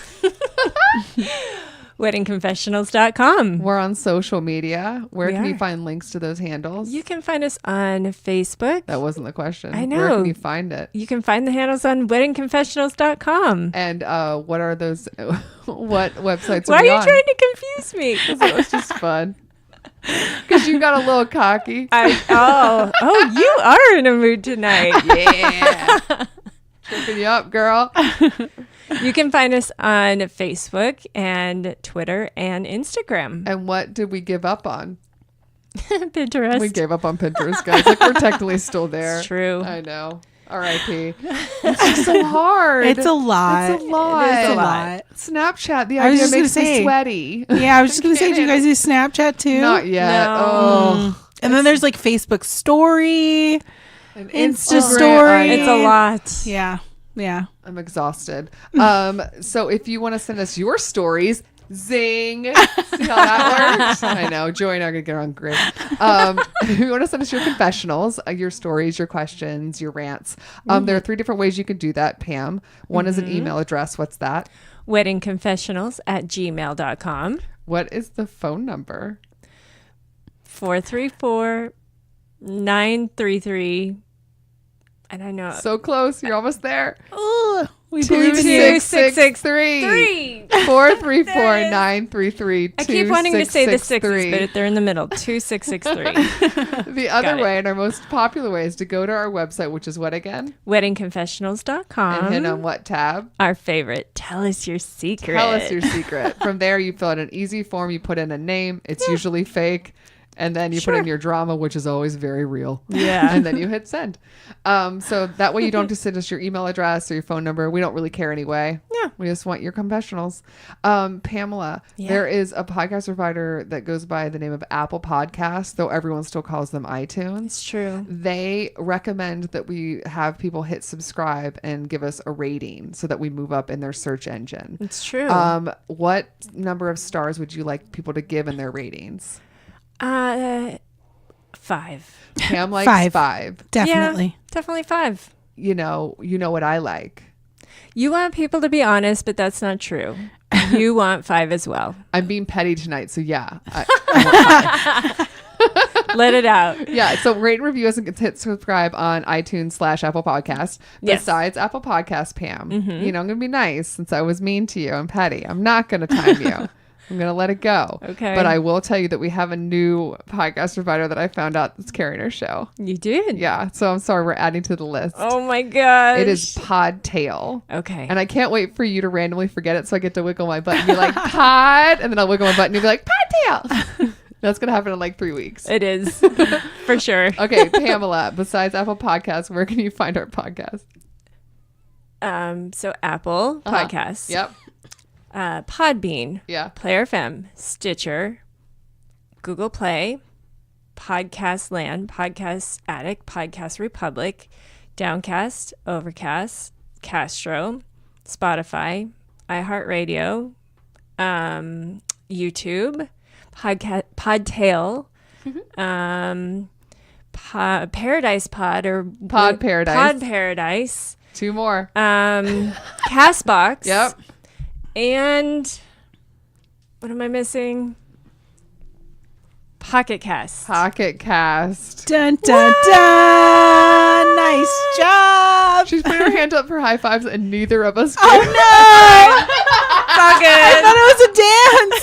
weddingconfessionals.com. We're on social media. Where We can you are. find links to those handles? You can find us on Facebook. That wasn't the question. I Where know. can you find it? You can find the handles on weddingconfessionals.com. And what are those? What websites Why are are we you on? trying to confuse me? It was just fun. Because you got a little cocky. Oh, you are in a mood tonight. Yeah. Tripping you up, girl. You can find us on Facebook and Twitter and Instagram. And what did we give up on? Pinterest. We gave up on Pinterest, guys. Like, we're technically still there. It's true. I know. R.I.P. It's just so hard. It's a lot. It's a lot. It is a lot. Snapchat, the I was idea just gonna makes me say. sweaty. Yeah, I was just going to say, do you guys do Snapchat too? Not yet. No. Oh. And then there's like Facebook story. And Insta Instagram. story. It's a lot. Yeah. Yeah. I'm exhausted. So if you want to send us your stories, zing. See how that works? I know. Joey and I are going to get on grid. If you want to send us your confessionals, your stories, your questions, your rants, there are 3 different ways you can do that, Pam. One is an email address. What's that? weddingconfessionals@gmail.com. What is the phone number? 434-933 And I know. So close. You're almost there. Oh, we believe in you. 2663 434-933. I keep wanting to say the sixes, but they're in the middle. 2663. The other way and our most popular way is to go to our website, which is what again? WeddingConfessionals.com. And hit on what tab? Our favorite. Tell us your secret. Tell us your secret. From there, you fill out an easy form. You put in a name. It's usually fake. And then you put in your drama, which is always very real. Yeah. And then you hit send. So that way you don't have to send us your email address or your phone number. We don't really care anyway. Yeah. We just want your confessionals. Pamela, there is a podcast provider that goes by the name of Apple Podcasts, though everyone still calls them iTunes. It's true. They recommend that we have people hit subscribe and give us a rating so that we move up in their search engine. It's true. What number of stars would you like people to give in their ratings? 5. Pam likes 5. Definitely. Yeah, definitely 5. You know what I like. You want people to be honest, but that's not true. You want 5 as well. I'm being petty tonight, so yeah. I want 5. Let it out. Yeah, so rate and review us and hit subscribe on iTunes/Apple Podcast. Yes. Besides Apple Podcast, Pam, I'm going to be nice since I was mean to you and petty. I'm not going to time you. I'm going to let it go. Okay. But I will tell you that we have a new podcast provider that I found out that's carrying our show. You did? Yeah. So I'm sorry. We're adding to the list. Oh my gosh. It is Podtail. Okay. And I can't wait for you to randomly forget it so I get to wiggle my butt and be like, pod. And then I'll wiggle my butt and you'll be like, Podtail. That's going to happen in like 3 weeks. It is. For sure. Okay. Pamela, besides Apple Podcasts, where can you find our podcast? So Apple Podcasts. Yep. Podbean, Yeah. Player FM, Stitcher, Google Play, Podcast Land, Podcast Addict, Podcast Republic, Downcast, Overcast, Castro, Spotify, iHeartRadio, YouTube, Podtail, Paradise Pod or Pod Paradise. Pod Paradise, 2 more. Castbox. Yep. And what am I missing? Pocket Cast. Pocket Cast. Dun, dun, dun. Nice job. She's putting her hand up for high fives and neither of us Oh, do. no. All good. I thought it was a dance.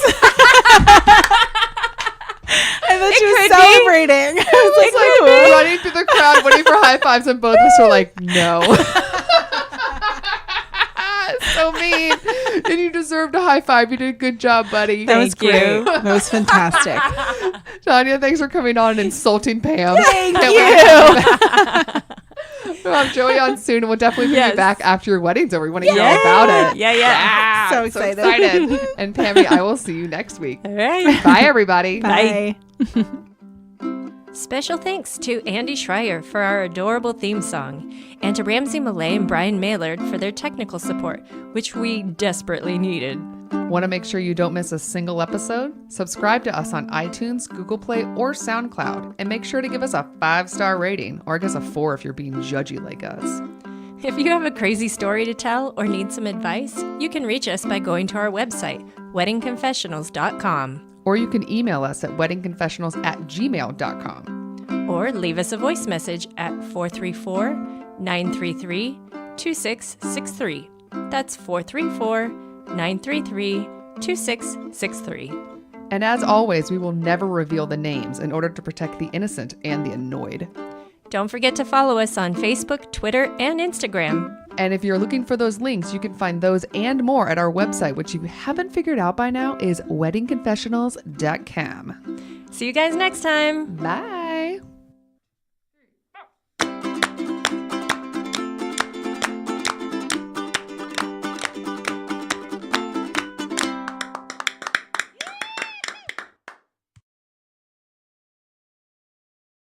I thought she was could be. celebrating. I was like, It's like running through the crowd waiting for high fives and both of us were like, no. So mean. And you deserved a high five. You did a good job, buddy. that was Thank you. great. That was fantastic. Donia, thanks for coming on and insulting Pam. Thank Can't you. We'll have Joey on soon, and we'll definitely bring Yes. you back after your wedding's over. We want to hear all about it. Yeah. So excited. And Pammy, I will see you next week. All right. Bye, everybody. Bye. Special thanks to Andy Schreier for our adorable theme song, and to Ramsey Millay and Brian Maylard for their technical support, which we desperately needed. Want to make sure you don't miss a single episode? Subscribe to us on iTunes, Google Play, or SoundCloud, and make sure to give us a 5-star rating, or I guess a 4 if you're being judgy like us. If you have a crazy story to tell or need some advice, you can reach us by going to our website, weddingconfessionals.com. Or you can email us at weddingconfessionals@gmail.com. Or leave us a voice message at 434-933-2663. That's 434-933-2663. And as always, we will never reveal the names in order to protect the innocent and the annoyed. Don't forget to follow us on Facebook, Twitter, and Instagram. And if you're looking for those links, you can find those and more at our website, which you haven't figured out by now is weddingconfessionals.com. See you guys next time. Bye.